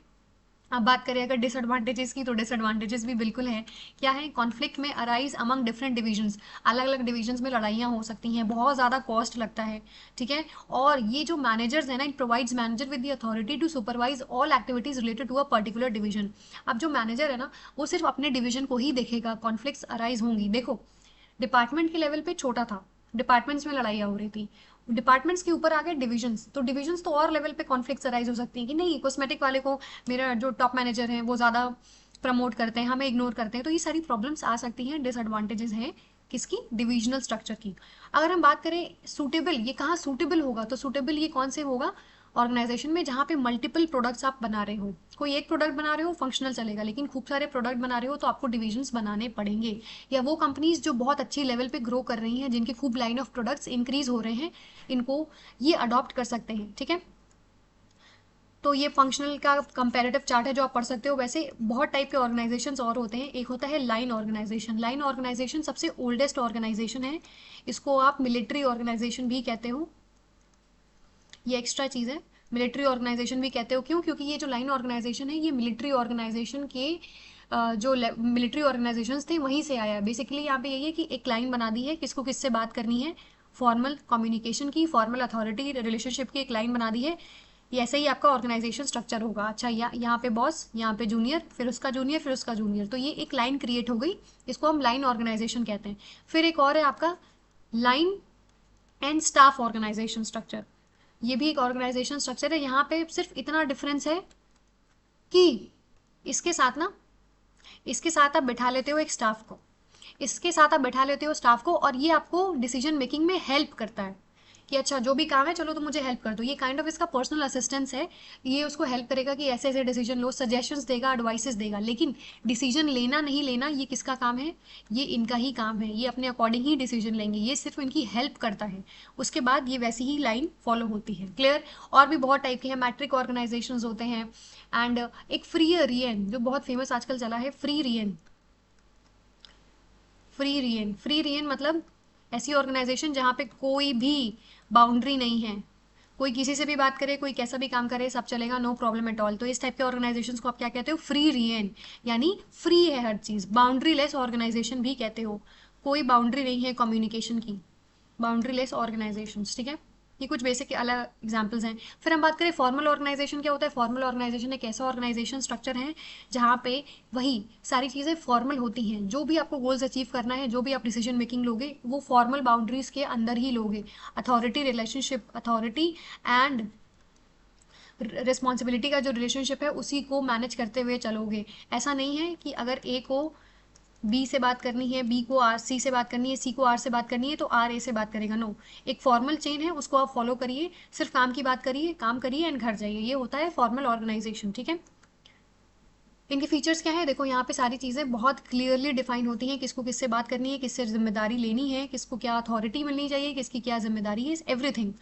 अब बात करें अगर डिसएडवांटेजेस की, तो डिसएडवांटेजेस भी बिल्कुल है। क्या है, कॉन्फ्लिक्ट में अराइज अमंग डिफरेंट डिविजन्स, अलग अलग डिविजन्स में लड़ाइयाँ हो सकती हैं, बहुत ज़्यादा कॉस्ट लगता है। ठीक है, और ये जो मैनेजर्स है ना, it provides manager with the authority to supervise all activities related to a particular division. अब जो मैनेजर है ना, वो सिर्फ अपने डिवीजन को ही देखेगा, कॉन्फ्लिक्ट्स अराइज होंगी। देखो डिपार्टमेंट के लेवल पे छोटा था, डिपार्टमेंट्स में लड़ाइयाँ हो रही थी, डिपार्टमेंट्स के ऊपर आ गए डिविजन्स, तो डिविजन्स तो और लेवल पे कॉन्फ्लिक्ट्स अराइज हो सकती हैं कि नहीं कॉस्मेटिक वाले को मेरा जो टॉप मैनेजर है वो ज़्यादा प्रमोट करते हैं, हमें इग्नोर करते हैं। तो ये सारी प्रॉब्लम्स आ सकती हैं, डिसएडवांटेजेस हैं किसकी, डिविजनल स्ट्रक्चर की। अगर हम बात करें सूटेबल, ये कहाँ सूटेबल होगा, तो सूटेबल ये कौन से होगा, ऑर्गेनाइजेशन में जहाँ पे मल्टीपल प्रोडक्ट्स आप बना रहे हो। कोई एक प्रोडक्ट बना रहे हो फंक्शनल चलेगा, लेकिन खूब सारे प्रोडक्ट बना रहे हो तो आपको डिविजन्स बनाने पड़ेंगे। या वो कंपनीज जो बहुत अच्छी लेवल पे ग्रो कर रही हैं, जिनके खूब लाइन ऑफ प्रोडक्ट्स इंक्रीज हो रहे हैं, इनको ये अडॉप्ट कर सकते हैं। ठीक है, तो ये फंक्शनल का कंपैरेटिव चार्ट है जो आप पढ़ सकते हो। वैसे बहुत टाइप के ऑर्गेनाइजेशंस और होते हैं, एक होता है लाइन ऑर्गेनाइजेशन। लाइन ऑर्गेनाइजेशन सबसे ओल्डेस्ट ऑर्गेनाइजेशन है, इसको आप मिलिट्री ऑर्गेनाइजेशन भी कहते हो, ये एक्स्ट्रा चीज़ है, मिलिट्री ऑर्गेनाइजेशन भी कहते हो। क्यों, क्योंकि ये जो लाइन ऑर्गेनाइजेशन है ये मिलिट्री ऑर्गेनाइजेशन के जो मिलिट्री ऑर्गेनाइजेशंस थे वहीं से आया है। बेसिकली यहाँ पे यही है कि एक लाइन बना दी है, किसको किससे बात करनी है, फॉर्मल कम्युनिकेशन की, फॉर्मल अथॉरिटी रिलेशनशिप की एक लाइन बना दी है। ये ऐसे ही आपका ऑर्गेनाइजेशन स्ट्रक्चर होगा। अच्छा यहाँ पे बॉस, यहाँ पे जूनियर, फिर उसका जूनियर, फिर उसका जूनियर, तो ये एक लाइन क्रिएट हो गई, इसको हम लाइन ऑर्गेनाइजेशन कहते हैं। फिर एक और है आपका line and staff organization structure, ये भी एक ऑर्गेनाइजेशन स्ट्रक्चर है। यहाँ पे सिर्फ इतना डिफरेंस है कि इसके साथ ना, इसके साथ आप बैठा लेते हो एक स्टाफ को, इसके साथ आप बैठा लेते हो स्टाफ को, और ये आपको डिसीजन मेकिंग में हेल्प करता है कि अच्छा जो भी काम है चलो तो मुझे हेल्प कर दो। ये काइंड ऑफ इसका पर्सनल असिस्टेंस है, ये उसको हेल्प करेगा कि ऐसे ऐसे डिसीजन लो, सजेशंस देगा, एडवाइसेस देगा, लेकिन डिसीजन लेना नहीं लेना ये किसका काम है, ये इनका ही काम है। ये अपने अकॉर्डिंग ही डिसीजन लेंगे, ये सिर्फ इनकी हेल्प करता है, उसके बाद ये वैसी ही लाइन फॉलो होती है। क्लियर, और भी बहुत टाइप के हैं, मैट्रिक ऑर्गेनाइजेशन होते हैं। एंड एक फ्री रियन जो बहुत फेमस आजकल चला है, free rayon. Free rayon, free rayon मतलब ऐसी ऑर्गेनाइजेशन जहाँ पे कोई भी बाउंड्री नहीं है, कोई किसी से भी बात करे, कोई कैसा भी काम करे, सब चलेगा, नो प्रॉब्लम एट ऑल। तो इस टाइप के ऑर्गेनाइजेशन को आप क्या कहते हो, फ्री रियन, यानी फ्री है हर चीज़, बाउंड्री लेस ऑर्गेनाइजेशन भी कहते हो, कोई बाउंड्री नहीं है कम्युनिकेशन की, बाउंड्री लेस ऑर्गेनाइजेशन। ठीक है, ये कुछ बेसिक अलग एग्जांपल्स हैं। फिर हम बात करें फॉर्मल ऑर्गेनाइजेशन क्या होता है। फॉर्मल ऑर्गेनाइजेशन एक ऐसा ऑर्गेनाइजेशन स्ट्रक्चर है जहाँ पे वही सारी चीज़ें फॉर्मल होती हैं, जो भी आपको गोल्स अचीव करना है, जो भी आप डिसीजन मेकिंग लोगे वो फॉर्मल बाउंड्रीज के अंदर ही लोगे। Authority relationship, authority and responsibility का जो रिलेशनशिप है उसी को मैनेज करते हुए चलोगे। ऐसा नहीं है कि अगर ए को बी से बात करनी है, बी को आर सी से बात करनी है, सी को आर से बात करनी है, तो आर ए से बात करेगा। नो, एक फॉर्मल चेन है, उसको आप फॉलो करिए, सिर्फ काम की बात करिए, काम करिए एंड घर जाइए। ये होता है फॉर्मल ऑर्गेनाइजेशन, ठीक है। इनके फीचर्स क्या है, देखो यहाँ पे सारी चीज़ें बहुत क्लियरली डिफाइन होती हैं, किसको किससे बात करनी है, किससे जिम्मेदारी लेनी है, किसको क्या अथॉरिटी मिलनी चाहिए, किसकी क्या जिम्मेदारी है, एवरीथिंग।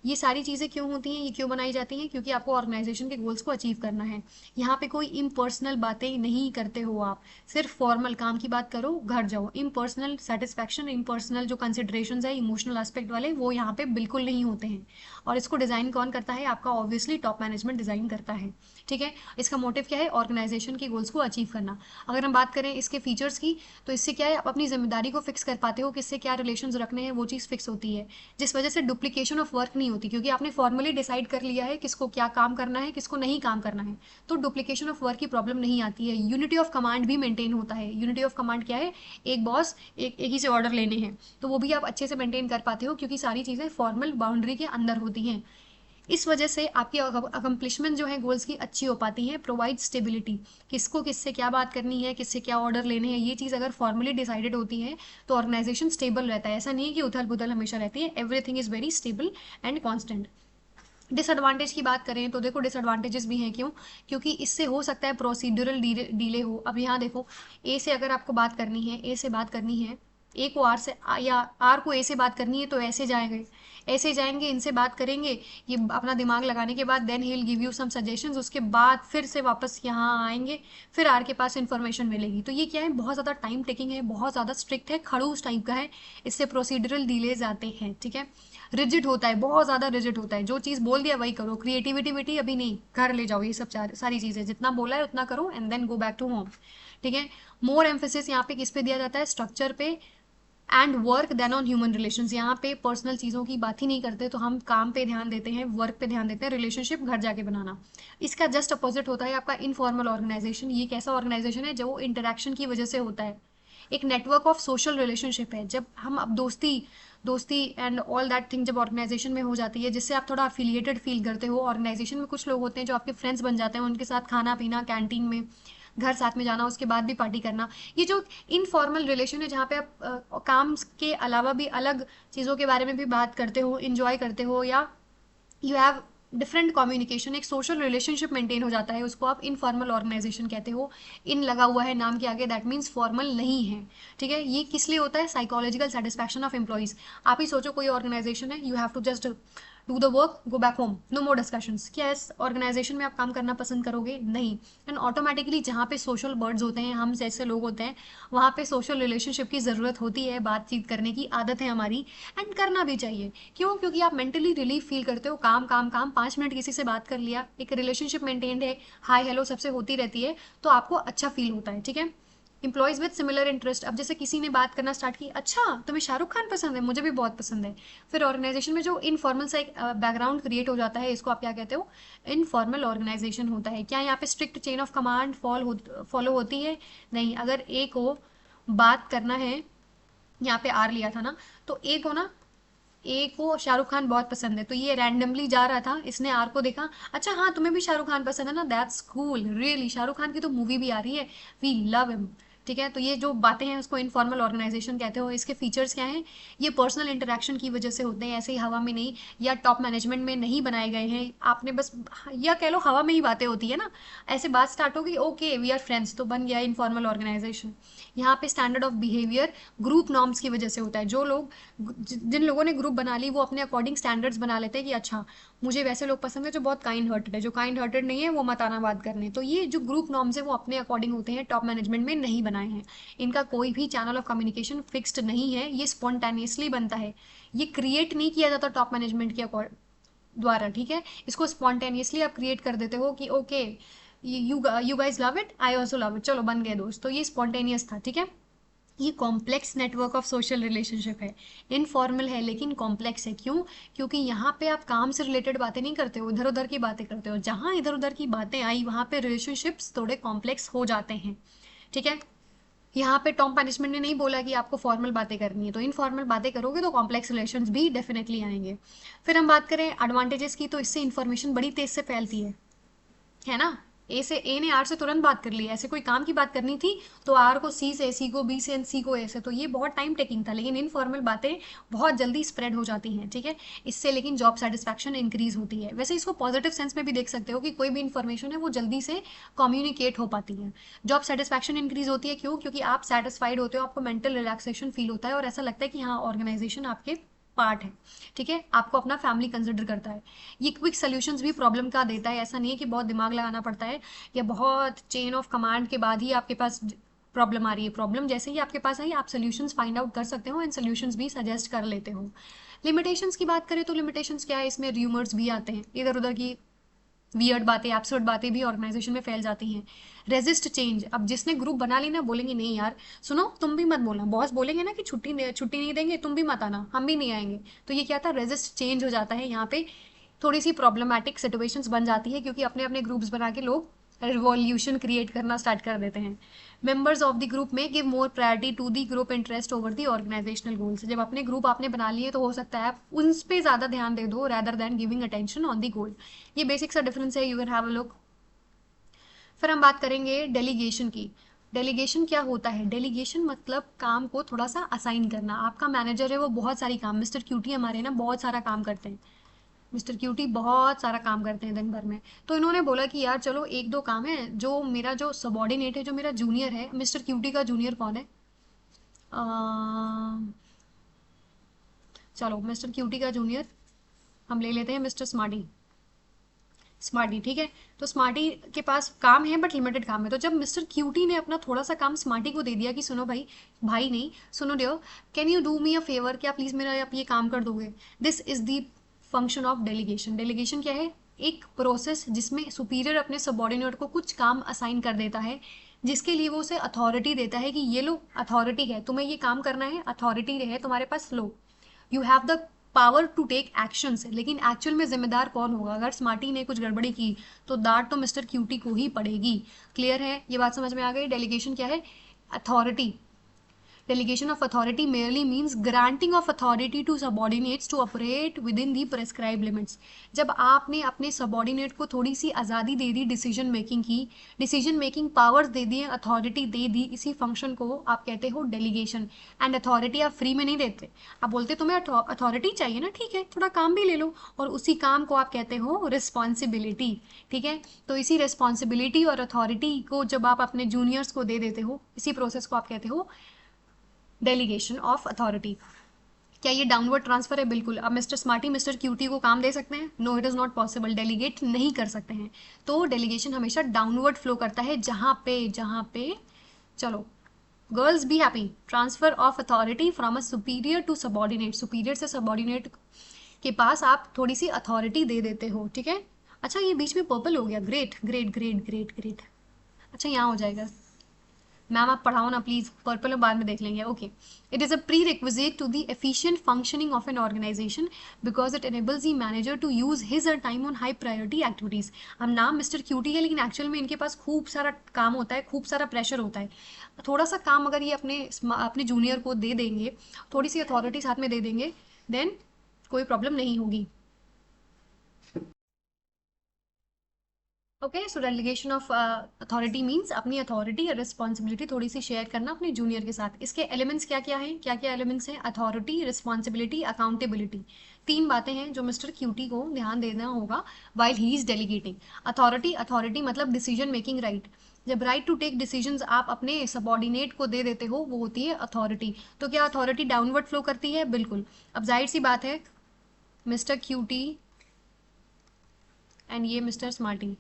ये सारी चीज़ें क्यों होती हैं, ये क्यों बनाई जाती हैं, क्योंकि आपको ऑर्गेनाइजेशन के गोल्स को अचीव करना है। यहाँ पे कोई इम्पर्सनल बातें नहीं करते हो आप, सिर्फ फॉर्मल काम की बात करो, घर जाओ। इम्पर्सनल सेटिस्फैक्शन, इम्पर्सनल जो कंसिडरेशन है इमोशनल एस्पेक्ट वाले, वो यहाँ पे बिल्कुल नहीं होते हैं। और इसको डिज़ाइन कौन करता है, आपका ऑब्वियसली टॉप मैनेजमेंट डिज़ाइन करता है, ठीक है। इसका मोटिव क्या है, ऑर्गेनाइजेशन के गोल्स को अचीव करना। अगर हम बात करें इसके फीचर्स की, तो इससे क्या है, आप अपनी जिम्मेदारी को फिक्स कर पाते हो, किससे क्या रिलेशंस रखने हैं, वो चीज़ फिक्स होती है, जिस वजह से डुप्लीकेशन ऑफ वर्क नहीं होती, क्योंकि आपने फॉर्मली डिसाइड कर लिया है किसको क्या काम करना है, किसको नहीं काम करना है, तो डुप्लीकेशन ऑफ वर्क की प्रॉब्लम नहीं आती है। यूनिटी ऑफ कमांड भी मेंटेन होता है। यूनिटी ऑफ कमांड क्या है, एक बॉस एक ही से ऑर्डर लेने हैं, तो वो भी आप अच्छे से मेंटेन कर पाते हो, क्योंकि सारी चीज़ें फॉर्मल बाउंड्री के अंदर होती हैं। इस वजह से आपकी अकम्पलिशमेंट जो है गोल्स की अच्छी हो पाती है। प्रोवाइड स्टेबिलिटी, किसको किससे क्या बात करनी है, किससे क्या ऑर्डर लेने हैं, ये चीज़ अगर फॉर्मली डिसाइडेड होती है तो ऑर्गेनाइजेशन स्टेबल रहता है। ऐसा नहीं है कि उथल पुथल हमेशा रहती है, everything is very stable and constant. Disadvantage की बात करें तो देखो डिसएडवांटेजेस भी हैं, क्यों, क्योंकि इससे हो सकता है प्रोसीड्यूरल डीले हो। अब यहाँ देखो, ए से अगर आपको बात करनी है, ए से बात करनी है, ए को आर से या आर को ए से बात करनी है, तो ऐसे जाएंगे, ऐसे जाएंगे, इनसे बात करेंगे, ये अपना दिमाग लगाने के बाद then he will give you some suggestions, उसके बाद फिर से वापस यहाँ आएंगे, फिर आर के पास इन्फॉर्मेशन मिलेगी। तो ये क्या है, बहुत ज़्यादा टाइम टेकिंग है, बहुत ज़्यादा स्ट्रिक्ट है, खड़ूस टाइप का है, इससे प्रोसीडरल डिलेज आते हैं, ठीक है। रिजिड होता है, बहुत ज़्यादा रिजिड होता है, जो चीज़ बोल दिया वही करो, क्रिएटिविटी अभी नहीं, घर ले जाओ, ये सब सारी चीज़ें जितना बोला है उतना करो and then go back to home, ठीक है। मोर एम्फेसिस यहाँ पे किस पे दिया जाता है, स्ट्रक्चर पे and work then on human relations. यहाँ पे पर्सनल चीज़ों की बात ही नहीं करते, तो हम काम पे ध्यान देते हैं, वर्क पे ध्यान देते हैं, रिलेशनशिप घर जाके बनाना। इसका जस्ट अपोजिट होता है आपका इनफॉर्मल ऑर्गेनाइजेशन। ये कैसा ऑर्गेनाइजेशन है, जो इंटरेक्शन की वजह से होता है, एक नेटवर्क ऑफ सोशल रिलेशनशिप है। जब हम अब दोस्ती दोस्ती एंड ऑल दैट थिंग जब ऑर्गेनाइजेशन में हो जाती है, जिससे आप थोड़ा अफिलिएटेड फील करते हो। ऑर्गेनाइजेशन में कुछ लोग होते हैं जो आपके फ्रेंड्स बन जाते हैं, उनके साथ खाना पीना, कैंटीन में, घर साथ में जाना, उसके बाद भी पार्टी करना, ये जो इनफॉर्मल रिलेशन है, जहाँ पे आप काम के अलावा भी अलग चीज़ों के बारे में भी बात करते हो, इंजॉय करते हो, या यू हैव डिफरेंट कम्युनिकेशन, एक सोशल रिलेशनशिप मेंटेन हो जाता है, उसको आप इनफॉर्मल ऑर्गेनाइजेशन कहते हो। इन लगा हुआ है नाम के आगे, दैट मीन्स फॉर्मल नहीं है, ठीक है। ये किस लिए होता है, साइकोलॉजिकल सेटिस्फैक्शन ऑफ एम्प्लॉइज। आप ही सोचो, कोई ऑर्गेनाइजेशन है, you have to just do the work, go back home, no more discussions. क्या इस ऑर्गेनाइजेशन में आप काम करना पसंद करोगे, नहीं। एंड ऑटोमेटिकली जहाँ पे सोशल बर्ड्स होते हैं, हम जैसे लोग होते हैं, वहाँ पे सोशल रिलेशनशिप की ज़रूरत होती है, बातचीत करने की आदत है हमारी, एंड करना भी चाहिए। क्यों, क्योंकि आप मेंटली रिलीफ फील करते हो, काम काम काम, 5 मिनट किसी से बात कर लिया, एक रिलेशनशिप मेंटेन्ड है, हाय हेलो सबसे होती रहती है, तो आपको अच्छा फील होता है, ठीक है। इंप्लॉयज विद सिमिलर इंटरेस्ट, अब जैसे किसी ने बात करना स्टार्ट की, अच्छा तुम्हें शाहरुख खान पसंद है, मुझे भी बहुत पसंद है, फिर ऑर्गेनाइजेशन में जो इनफॉर्मल सा एक बैकग्राउंड क्रिएट हो जाता है, इसको आप क्या कहते हो, इनफॉर्मल ऑर्गेनाइजेशन होता है। क्या यहाँ पे strict chain of command follow होती है, नहीं। अगर ए को बात करना है, यहाँ पे आर लिया था ना, तो ए को ना, ए को शाहरुख खान बहुत पसंद है, तो ये रैंडमली जा रहा था, इसने आर को देखा, अच्छा हाँ तुम्हें भी शाहरुख खान पसंद है ना, that's cool, really Shahrukh Khan की तो मूवी भी आ रही है, वी लव हिम, ठीक है। तो ये जो बातें हैं उसको इनफॉर्मल ऑर्गेनाइजेशन कहते हो। इसके फीचर्स क्या हैं, ये पर्सनल इंटरेक्शन की वजह से होते हैं, ऐसे ही हवा में नहीं, या टॉप मैनेजमेंट में नहीं बनाए गए हैं, आपने बस, या कह लो हवा में ही बातें होती है ना, ऐसे बात स्टार्ट होगी, ओके वी आर फ्रेंड्स, तो बन गया इनफॉर्मल ऑर्गेनाइजेशन। यहाँ पे standard of behaviour group norms की वजह से होता है। जो लोग, जिन लोगों ने ग्रुप बना ली, वो अपने अकॉर्डिंग स्टैंडर्ड्स बना लेते हैं कि अच्छा मुझे वैसे लोग पसंद है जो बहुत काइंड हार्टेड है, जो काइंड हार्टेड नहीं है वो मत आना बात करने। तो ये जो ग्रुप नॉर्म्स है वो अपने अकॉर्डिंग होते हैं, टॉप मैनेजमेंट में नहीं बनाए हैं। इनका कोई भी चैनल ऑफ कम्युनिकेशन फिक्स्ड नहीं है, ये स्पॉन्टेनियसली बनता है, ये क्रिएट नहीं किया जाता टॉप मैनेजमेंट के द्वारा, ठीक है। इसको स्पॉन्टेनियसली आप क्रिएट कर देते हो कि okay you guys love it, I also love it, चलो बन गए दोस्त, तो ये स्पॉन्टेनियस था, ठीक है। ये complex network of social relationship है, इनफॉर्मल है लेकिन कॉम्प्लेक्स है। क्यों, क्योंकि यहाँ पे आप काम से रिलेटेड बातें नहीं करते हो, इधर उधर की बातें करते हो। जहाँ इधर उधर की बातें आई, वहाँ पे रिलेशनशिप्स थोड़े कॉम्प्लेक्स हो जाते हैं, ठीक है। यहाँ पे टॉप मैनेजमेंट ने नहीं बोला कि आपको फॉर्मल बातें करनी है, तो इनफॉर्मल बातें करोगे तो कॉम्प्लेक्स रिलेशंस भी डेफिनेटली फिर हम बात करें एडवांटेजेस की, तो इससे इन्फॉर्मेशन बड़ी तेज से फैलती है ना। ए ने आर से तुरंत बात कर ली, ऐसे कोई काम की बात करनी थी तो आर को सी से, सी को बी से, सी को ए से, तो ये बहुत टाइम टेकिंग था। लेकिन इनफॉर्मल बातें बहुत जल्दी स्प्रेड हो जाती हैं, ठीक है। इससे लेकिन जॉब सेटिस्फैक्शन इंक्रीज होती है। वैसे इसको पॉजिटिव सेंस में भी देख सकते हो कि कोई भी इन्फॉर्मेशन है वो जल्दी से कम्युनिकेट हो पाती है। जॉब सेटिस्फैक्शन इंक्रीज होती है, क्यों? क्योंकि आप सेटिस्फाइड होते हो, आपको मेंटल रिलैक्सेशन फील होता है और ऐसा लगता है कि हाँ, ऑर्गेनाइजेशन आपके पार्ट है, ठीक है, आपको अपना फैमिली कंसिडर करता है। ये क्विक सोल्यूशंस भी प्रॉब्लम का देता है, ऐसा नहीं है कि बहुत दिमाग लगाना पड़ता है या बहुत चेन ऑफ कमांड के बाद ही आपके पास प्रॉब्लम आ रही है। प्रॉब्लम जैसे ही आपके पास आई, आप सोल्यूशंस फाइंड आउट कर सकते हो एंड सोल्यूशंस भी सजेस्ट कर लेते हो। लिमिटेशंस की बात करें तो लिमिटेशंस क्या है, इसमें र्यूमर्स भी आते हैं, इधर उधर की वियर्ड बातें, एब्सर्ड बातें भी ऑर्गेनाइजेशन में फैल जाती हैं। रेजिस्ट चेंज, अब जिसने ग्रुप बना ली ना, बोलेंगे नहीं यार सुनो, तुम भी मत बोलना, बॉस बोलेंगे ना कि छुट्टी नहीं देंगे, तुम भी मत आना, हम भी नहीं आएंगे, तो ये क्या था, रेजिस्ट चेंज हो जाता है। यहाँ पे थोड़ी सी प्रॉब्लमैटिक सिचुएशंस बन जाती है, क्योंकि अपने अपने ग्रुप्स बना के लोग रिवॉल्यूशन क्रिएट करना स्टार्ट कर देते हैं। मेंबर्स ऑफ द ग्रुप में give more priority to the group interest over the organisational goals. जब अपने ग्रुप आपने बना लिए तो हो सकता है आप उन पे ज़्यादा ध्यान दे दो rather than giving attention on the goal. ये बेसिक सा डिफरेंस है, you can have a look. फिर हम बात करेंगे डेलीगेशन की। डेलीगेशन क्या होता है? डेलीगेशन मतलब काम को थोड़ा सा असाइन करना। आपका मैनेजर है, वो बहुत सारी काम, मिस्टर क्यूटी हमारे ना बहुत सारा काम करते हैं, मिस्टर क्यूटी बहुत सारा काम करते हैं दिन भर में। तो इन्होंने बोला कि यार चलो एक दो काम है, जो मेरा जो सबॉर्डिनेट है, जो मेरा जूनियर है, मिस्टर क्यूटी का जूनियर कौन है? चलो मिस्टर क्यूटी का जूनियर हम ले लेते हैं मिस्टर स्मार्टी। स्मार्टी, ठीक है। तो स्मार्टी के पास काम है बट लिमिटेड काम है। तो जब मिस्टर क्यूटी ने अपना थोड़ा सा काम स्मार्टी को दे दिया कि सुनो भाई, भाई नहीं, सुनो dear, can you do me a favour, क्या प्लीज मेरा आप ये काम कर दोगे? This is the function of delegation. Delegation क्या है? एक प्रोसेस जिसमें सुपीरियर अपने सबॉर्डिनेट को कुछ काम असाइन कर देता है, जिसके लिए वो उसे अथॉरिटी देता है कि ये लो अथॉरिटी है, तुम्हें ये काम करना है, अथॉरिटी है तुम्हारे पास, लो you have the power to take actions. लेकिन एक्चुअल में जिम्मेदार कौन होगा? अगर स्मार्टी ने कुछ गड़बड़ी की तो डांट तो मिस्टर क्यूटी को ही पड़ेगी। क्लियर है? ये बात समझ में आ गई? डेलीगेशन क्या है? Authority. Delegation of authority merely means granting of authority to subordinates to operate within the prescribed limits। जब आपने अपने सबॉर्डिनेट को थोड़ी सी आज़ादी दे दी डिसीजन मेकिंग की, डिसीजन मेकिंग पावर्स दे दिए, अथॉरिटी दे दी, इसी फंक्शन को आप कहते हो डेलीगेशन। एंड अथॉरिटी आप फ्री में नहीं देते, आप बोलते तुम्हें अथॉरिटी चाहिए ना, ठीक है थोड़ा काम भी ले लो, और उसी काम को आप कहते हो रिस्पॉन्सिबिलिटी, ठीक है। तो इसी रिस्पॉन्सिबिलिटी और अथॉरिटी को जब आप अपने जूनियर्स को दे देते हो, इसी प्रोसेस को आप कहते हो डेलीगेशन ऑफ अथॉरिटी। क्या ये डाउनवर्ड ट्रांसफर है? बिल्कुल। अब मिस्टर स्मार्टी मिस्टर क्यूटी को काम दे सकते हैं? No, it is not possible, delegate नहीं कर सकते हैं। तो डेलीगेशन हमेशा डाउनवर्ड फ्लो करता है, जहाँ पे चलो girls be happy, transfer of authority from a superior to subordinate. Superior से सबॉर्डिनेट के पास आप थोड़ी सी अथॉरिटी दे देते हो, ठीक है। अच्छा ये बीच में पर्पल हो गया, great great great great great. अच्छा यहाँ हो जाएगा, मैम आप पढ़ाओ ना प्लीज, पर्पल में बाद में देख लेंगे। Okay, it is a prerequisite to the efficient functioning of an organisation because it enables the manager to use his or time on high priority activities. हम नाम मिस्टर क्यूटी है, लेकिन actual में इनके पास खूब सारा काम होता है, खूब सारा प्रेशर होता है। थोड़ा सा काम अगर ये अपने अपने जूनियर को दे देंगे, थोड़ी सी अथॉरिटी साथ में दे देंगे, देन कोई प्रॉब्लम नहीं होगी। Okay, so delegation of authority means अपनी अथॉरिटी या रिस्पॉन्सिबिलिटी थोड़ी सी शेयर करना अपने जूनियर के साथ। इसके एलिमेंट्स क्या क्या हैं? क्या क्या एलिमेंट्स हैं? Authority, responsibility, accountability. तीन बातें हैं जो मिस्टर क्यूटी को ध्यान देना होगा while he is delegating. Authority, authority मतलब डिसीजन मेकिंग राइट। जब राइट टू टेक डिसीजंस आप अपने सबॉर्डिनेट को दे देते हो, वो होती है अथॉरिटी। तो क्या अथॉरिटी डाउनवर्ड फ्लो करती है? बिल्कुल। अब जाहिर सी बात है, मिस्टर क्यूटी एंड ये मिस्टर स्मार्टी,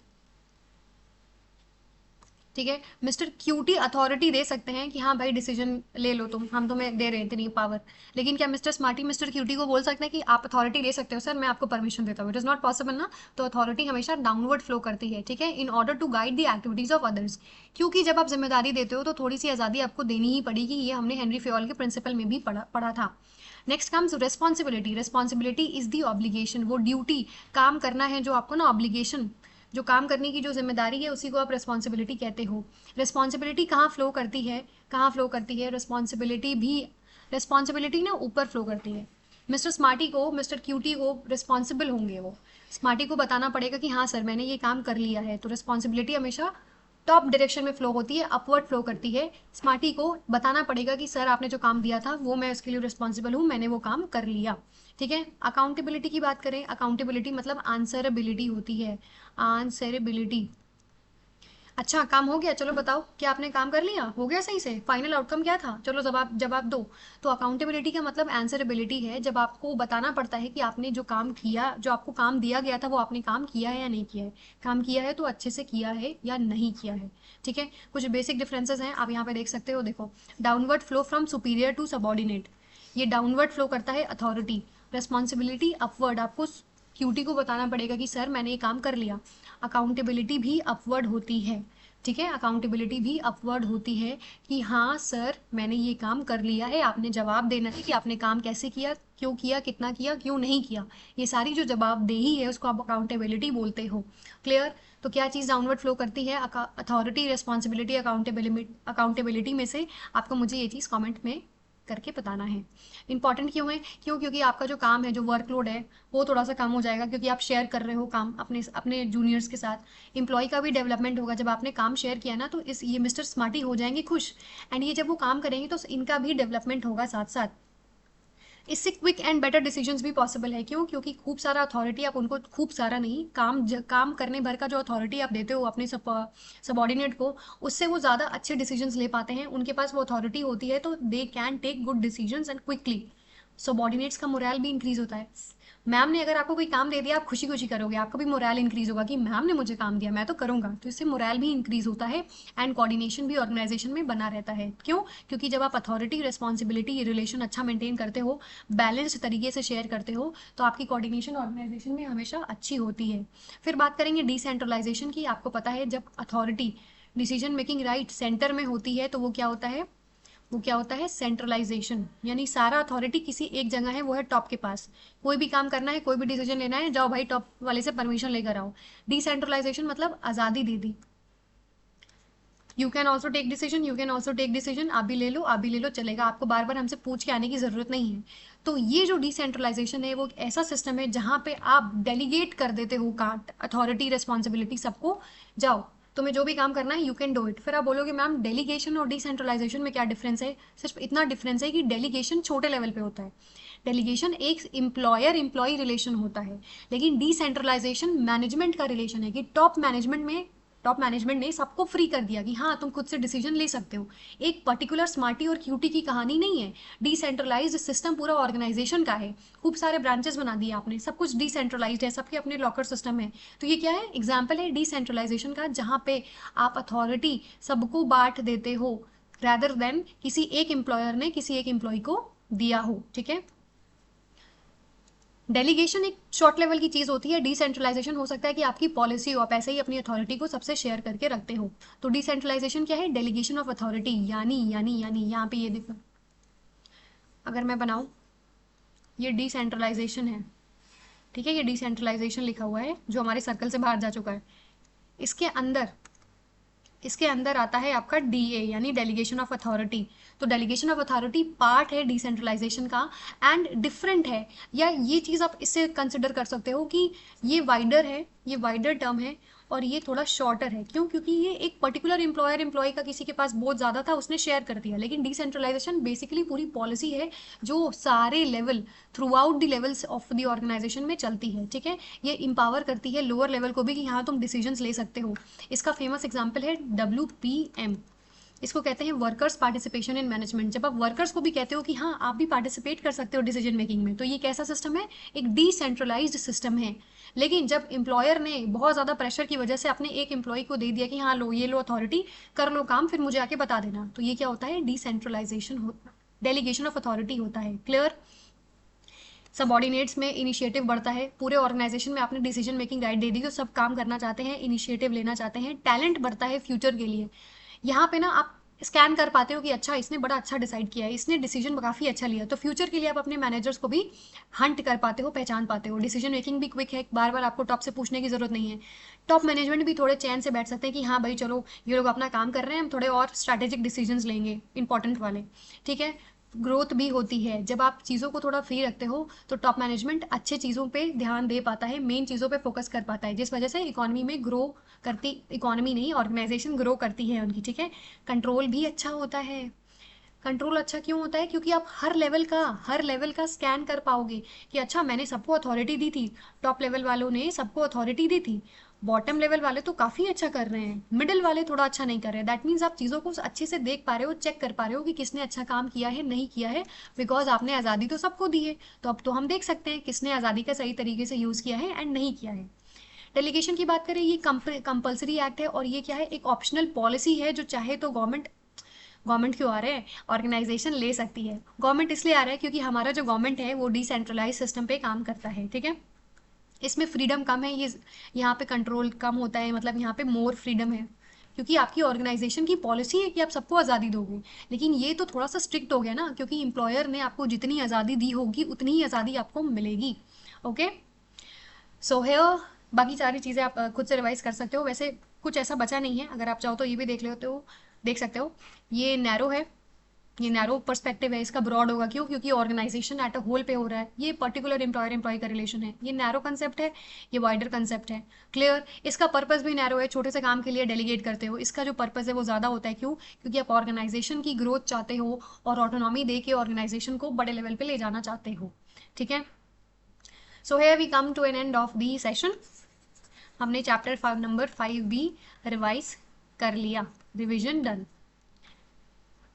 ठीक है। मिस्टर क्यूटी अथॉरिटी दे सकते हैं कि हाँ भाई डिसीजन ले लो तुम, हम तुम्हें दे रहे हैं इतनी पावर। लेकिन क्या मिस्टर स्मार्टी मिस्टर क्यूटी को बोल सकते हैं कि आप अथॉरिटी ले सकते हो सर, मैं आपको परमिशन देता हूँ? इट इज़ नॉट पॉसिबल ना। तो अथॉरिटी हमेशा डाउनवर्ड फ्लो करती है, ठीक है, in order to guide the activities of others. क्योंकि जब आप जिम्मेदारी देते हो तो थोड़ी सी आज़ादी आपको देनी ही पड़ेगी। ये हमने हेनरी फेयोल के प्रिंसिपल में भी पढ़ा था। Next comes responsibility. Responsibility is the obligation, वो ड्यूटी, काम करना है जो आपको ना, ऑब्लिगेशन, जो काम करने की जो जिम्मेदारी है उसी को आप रिस्पॉन्सिबिलिटी कहते हो। रिस्पॉन्सिबिलिटी कहाँ फ्लो करती है? कहाँ फ्लो करती है रिस्पॉन्सिबिलिटी भी? रिस्पॉन्सिबिलिटी ना ऊपर फ्लो करती है, मिस्टर स्मार्टी को, मिस्टर क्यूटी को रिस्पॉन्सिबल होंगे, वो स्मार्टी को बताना पड़ेगा कि हाँ सर मैंने ये काम कर लिया है। तो रिस्पॉन्सिबिलिटी हमेशा टॉप डायरेक्शन में फ्लो होती है, अपवर्ड फ्लो करती है। स्मार्टी को बताना पड़ेगा कि सर आपने जो काम दिया था वो मैं उसके लिए रिस्पॉन्सिबल हूँ, मैंने वो काम कर लिया। ठीक है। अकाउंटेबिलिटी की बात करें, अकाउंटेबिलिटी मतलब आंसरेबिलिटी होती है, आंसरेबिलिटी। अच्छा काम हो गया, चलो बताओ क्या आपने काम कर लिया, हो गया सही से, फाइनल आउटकम क्या था, चलो जवाब जवाब दो। तो अकाउंटेबिलिटी का मतलब आंसरेबिलिटी है, जब आपको बताना पड़ता है कि आपने जो काम किया, जो आपको काम दिया गया था वो आपने काम किया है या नहीं किया है। काम किया है तो अच्छे से किया है या नहीं किया है। ठीक है। कुछ बेसिक डिफरेंसेस हैं, आप यहाँ पे देख सकते हो, देखो downward flow from superior to subordinate, ये डाउनवर्ड फ्लो करता है अथॉरिटी। रिस्पॉन्सिबिलिटी अपवर्ड, आपको क्यूटी को बताना पड़ेगा कि सर मैंने ये काम कर लिया। अकाउंटेबिलिटी भी अपवर्ड होती है। ठीक है। अकाउंटेबिलिटी भी अपवर्ड होती है कि हाँ सर मैंने ये काम कर लिया है, आपने जवाब देना है कि आपने काम कैसे किया, क्यों किया, कितना किया, क्यों नहीं किया। ये सारी जो जवाबदेही है उसको आप अकाउंटेबिलिटी बोलते हो। क्लियर। तो क्या चीज़ डाउनवर्ड फ्लो करती है, अथॉरिटी, रिस्पॉन्सिबिलिटी, अकाउंटेबिलिटी में से आपको मुझे ये चीज़ कमेंट में करके बताना है। इंपॉर्टेंट क्यों है, क्यों, क्योंकि आपका जो काम है, जो वर्कलोड है वो थोड़ा सा कम हो जाएगा, क्योंकि आप शेयर कर रहे हो काम अपने अपने जूनियर्स के साथ। एम्प्लॉय का भी डेवलपमेंट होगा, जब आपने काम शेयर किया ना तो इस ये मिस्टर स्मार्टी हो जाएंगे खुश, एंड ये जब वो काम करेंगे तो इनका भी डेवलपमेंट होगा साथ साथ। इससे क्विक एंड बेटर डिसीजंस भी पॉसिबल है, क्यों, क्योंकि खूब सारा अथॉरिटी आप उनको, खूब सारा नहीं, काम करने भर का जो अथॉरिटी आप देते हो अपने सबॉर्डिनेट को, उससे वो ज़्यादा अच्छे डिसीजंस ले पाते हैं, उनके पास वो अथॉरिटी होती है तो they can take good decisions and quickly. Subordinates का मोरल भी इंक्रीज होता है। मैम ने अगर आपको कोई काम दे दिया, आप खुशी खुशी करोगे, आपका भी मोरल इंक्रीज होगा कि मैम ने मुझे काम दिया, मैं तो करूंगा, तो इससे मोरल भी इंक्रीज होता है एंड कोऑर्डिनेशन भी ऑर्गेनाइजेशन में बना रहता है। क्यों, क्योंकि जब आप अथॉरिटी, रिस्पॉन्सिबिलिटी, ये रिलेशन अच्छा मेंटेन करते हो, बैलेंस्ड तरीके से शेयर करते हो, तो आपकी कोऑर्डिनेशन ऑर्गेनाइजेशन में हमेशा अच्छी होती है। फिर बात करेंगे डिसेंट्रलाइजेशन की। आपको पता है जब authority, decision making right centre में होती है तो वो क्या होता है, वो क्या होता है, सेंट्रलाइजेशन, यानी सारा अथॉरिटी किसी एक जगह है, वो है टॉप के पास। कोई भी काम करना है, कोई भी डिसीजन लेना है, जाओ भाई टॉप वाले से परमिशन लेकर आओ। डिसेंट्रलाइजेशन मतलब आज़ादी दे दी, you can also take decision, you can also take decision, आप भी ले लो, आप भी ले लो, चलेगा, आपको बार बार हमसे पूछ के आने की ज़रूरत नहीं है। तो ये जो डिसेंट्रलाइजेशन है वो एक ऐसा सिस्टम है जहाँ पे आप डेलीगेट कर देते हो काम, अथॉरिटी, रिस्पॉन्सिबिलिटी सबको, जाओ तुम्हें जो भी काम करना है यू कैन डू इट। फिर आप बोलोगे मैम डेलीगेशन और डिसेंट्रलाइजेशन में क्या डिफरेंस है, सिर्फ इतना डिफरेंस है कि डेलीगेशन छोटे लेवल पे होता है, डेलीगेशन एक एम्प्लॉयर एम्प्लॉय रिलेशन होता है, लेकिन डिसेंट्रलाइजेशन मैनेजमेंट का रिलेशन है कि टॉप मैनेजमेंट ने सबको फ्री कर दिया कि हाँ तुम खुद से डिसीजन ले सकते हो। एक पर्टिकुलर स्मार्टी और क्यूटी की कहानी नहीं है, डिसेंट्रलाइज्ड सिस्टम पूरा ऑर्गेनाइजेशन का है। खूब सारे ब्रांचेस बना दिए आपने, सब कुछ डिसेंट्रलाइज्ड है, सबके अपने लॉकर सिस्टम है। तो ये क्या है, एग्जाम्पल है डिसेंट्रलाइजेशन का, जहाँ पे आप अथॉरिटी सबको बांट देते हो, रैदर देन किसी एक एम्प्लॉयर ने किसी एक एम्प्लॉय को दिया हो। ठीक है। डेलीगेशन एक शॉर्ट लेवल की चीज होती है, डिसेंट्रलाइजेशन हो सकता है कि आपकी पॉलिसी हो, आप ऐसे ही अपनी अथॉरिटी को सबसे शेयर करके रखते हो। तो डिसेंट्रलाइजेशन क्या है, डेलीगेशन ऑफ अथॉरिटी, यानी यहाँ पे ये देखो, अगर मैं बनाऊं, ये डिसेंट्रलाइजेशन है। ठीक है, ये डिसेंट्रलाइजेशन लिखा हुआ है जो हमारे सर्कल से बाहर जा चुका है। इसके अंदर, इसके अंदर आता है आपका डीए यानी डेलीगेशन ऑफ अथॉरिटी। तो डेलीगेशन ऑफ अथॉरिटी पार्ट है डिसेंट्रलाइजेशन का एंड डिफरेंट है, या ये चीज़ आप इससे कंसिडर कर सकते हो कि ये वाइडर है, ये वाइडर टर्म है, और ये थोड़ा शॉर्टर है। क्यों, क्योंकि ये एक पर्टिकुलर एम्प्लॉयर एम्प्लॉय का किसी के पास बहुत ज़्यादा था, उसने शेयर कर दिया, लेकिन डिसेंट्रलाइजेशन बेसिकली पूरी पॉलिसी है जो सारे level, throughout the levels of the organisation में चलती है। ठीक है। ये इंपावर करती है लोअर लेवल को भी कि हाँ तुम डिसीजंस ले सकते हो। इसका फेमस एग्जाम्पल है WPM, इसको कहते हैं वर्कर्स पार्टिसिपेशन इन मैनेजमेंट। जब आप वर्कर्स को भी कहते हो कि हाँ आप भी पार्टिसिपेट कर सकते हो डिसीजन मेकिंग में, तो ये कैसा सिस्टम है, एक डिसेंट्रलाइज्ड सिस्टम है। लेकिन जब एम्प्लॉयर ने बहुत ज़्यादा प्रेशर की वजह से अपने एक एम्प्लॉय को दे दिया कि हाँ लो, ये लो अथॉरिटी, कर लो काम, फिर मुझे आके बता देना, तो ये क्या होता है, डिसेंट्रलाइजेशन होता, डेलीगेशन ऑफ अथॉरिटी होता है। क्लियर। सबॉर्डिनेट्स में इनिशिएटिव बढ़ता है, पूरे ऑर्गेनाइजेशन में आपने डिसीजन मेकिंग राइट दे दी तो सब काम करना चाहते हैं, इनिशिएटिव लेना चाहते हैं, टैलेंट बढ़ता है फ्यूचर के लिए। यहाँ पे ना आप स्कैन कर पाते हो कि अच्छा इसने बड़ा अच्छा डिसाइड किया है, इसने डिसीजन काफ़ी अच्छा लिया, तो फ्यूचर के लिए आप अपने मैनेजर्स को भी हंट कर पाते हो, पहचान पाते हो। डिसीजन मेकिंग भी क्विक है, बार बार आपको टॉप से पूछने की जरूरत नहीं है। टॉप मैनेजमेंट भी थोड़े चैन से बैठ सकते हैं कि हाँ भाई चलो ये लोग अपना काम कर रहे हैं, हम थोड़े और स्ट्रैटेजिक डिसीजंस लेंगे, इंपॉर्टेंट वाले। ठीक है। ग्रोथ भी होती है। जब आप चीज़ों को थोड़ा फ्री रखते हो तो टॉप मैनेजमेंट अच्छे चीज़ों पे ध्यान दे पाता है, मेन चीज़ों पे फोकस कर पाता है, जिस वजह से इकोनॉमी में ग्रो करती, इकोनॉमी नहीं ऑर्गेनाइजेशन ग्रो करती है उनकी, ठीक है। कंट्रोल भी अच्छा होता है। कंट्रोल अच्छा क्यों होता है? क्योंकि आप हर लेवल का स्कैन कर पाओगे कि अच्छा मैंने सबको अथॉरिटी दी थी, टॉप लेवल वालों ने सबको अथॉरिटी दी थी, बॉटम लेवल वाले तो काफ़ी अच्छा कर रहे हैं, मिडिल वाले थोड़ा अच्छा नहीं कर रहे हैं। दैट मीन्स आप चीज़ों को अच्छे से देख पा रहे हो, चेक कर पा रहे हो कि किसने अच्छा काम किया है, नहीं किया है, बिकॉज आपने आज़ादी तो सबको दी है। तो अब तो हम देख सकते हैं किसने आज़ादी का सही तरीके से यूज़ किया है एंड नहीं किया है। डेलीगेशन की बात करें, ये कंपलसरी एक्ट है और ये क्या है, एक ऑप्शनल पॉलिसी है जो चाहे तो गवर्नमेंट क्यों आ रहे हैं, ऑर्गेनाइजेशन ले सकती है। गवर्नमेंट इसलिए आ रहा है क्योंकि हमारा जो गवर्नमेंट है वो डिसेंट्रलाइज सिस्टम पे काम करता है, ठीक है। इसमें फ्रीडम कम है, ये यहाँ पे कंट्रोल कम होता है, मतलब यहाँ पे मोर फ्रीडम है, क्योंकि आपकी ऑर्गेनाइजेशन की पॉलिसी है कि आप सबको आज़ादी दोगे। लेकिन ये तो थोड़ा सा स्ट्रिक्ट हो गया ना, क्योंकि एम्प्लॉयर ने आपको जितनी आज़ादी दी होगी उतनी ही आज़ादी आपको मिलेगी। ओके, सो है, बाकी सारी चीज़ें आप खुद से रिवाइज कर सकते हो। वैसे कुछ ऐसा बचा नहीं है, अगर आप चाहो तो ये भी देख सकते हो। ये नैरो है, ये नैरो पर्सपेक्टिव है, इसका ब्रॉड होगा क्यों, क्योंकि ऑर्गेनाइजेशन एट अ होल पे हो रहा है, ये पर्टिकुलर एम्प्लॉयर एम्प्लॉय का रिलेशन है। ये नैरो कंसेप्ट है, ये वाइडर कंसेप्ट है। क्लियर? इसका पर्पस भी नैरो है, छोटे से काम के लिए डेलीगेट करते हो, इसका जो पर्पस है वो ज़्यादा होता है। क्यों? क्योंकि आप ऑर्गेनाइजेशन की ग्रोथ चाहते हो और ऑटोनॉमी दे के ऑर्गेनाइजेशन को बड़े लेवल पे ले जाना चाहते हो, ठीक है। So here we come to an end of the session. हमने चैप्टर 5 नंबर 5 भी रिवाइज कर लिया, रिविजन डन।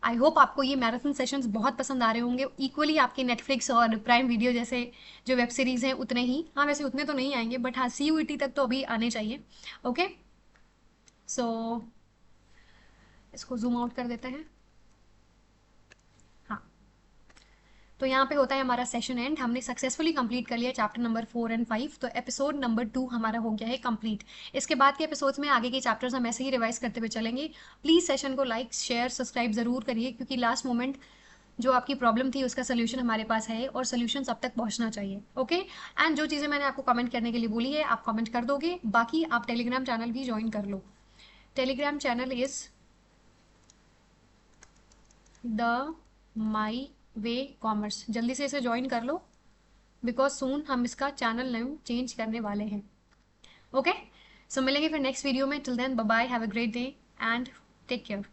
आई होप आपको ये मैराथन सेशंस बहुत पसंद आ रहे होंगे, इक्वली आपके नेटफ्लिक्स और प्राइम वीडियो जैसे जो वेब सीरीज़ हैं उतने ही, हाँ वैसे उतने तो नहीं आएंगे बट हाँ CUET तक तो अभी आने चाहिए। ओके, सो इसको जूम आउट कर देते हैं। हाँ, तो यहाँ पे होता है हमारा सेशन एंड। हमने सक्सेसफुली कंप्लीट कर लिया चैप्टर नंबर 4 एंड 5, तो एपिसोड नंबर 2 हमारा हो गया है कंप्लीट। इसके बाद के एपिसोड्स में आगे के चैप्टर्स हम ऐसे ही रिवाइज करते हुए चलेंगे। प्लीज़ सेशन को लाइक शेयर सब्सक्राइब ज़रूर करिए, क्योंकि लास्ट मोमेंट जो आपकी प्रॉब्लम थी उसका सोल्यूशन हमारे पास है और सोल्यूशन सब तक पहुंचना चाहिए। ओके, एंड जो चीज़ें मैंने आपको कमेंट करने के लिए बोली है आप कमेंट कर दोगे। बाकी आप टेलीग्राम चैनल भी ज्वाइन कर लो। Telegram channel is the my way commerce, जल्दी से इसे ज्वाइन कर लो, बिकॉज सून हम इसका चैनल नेम चेंज करने वाले हैं। ओके, सो मिलेंगे फिर नेक्स्ट वीडियो में। Till then bye bye, have a great day and take care.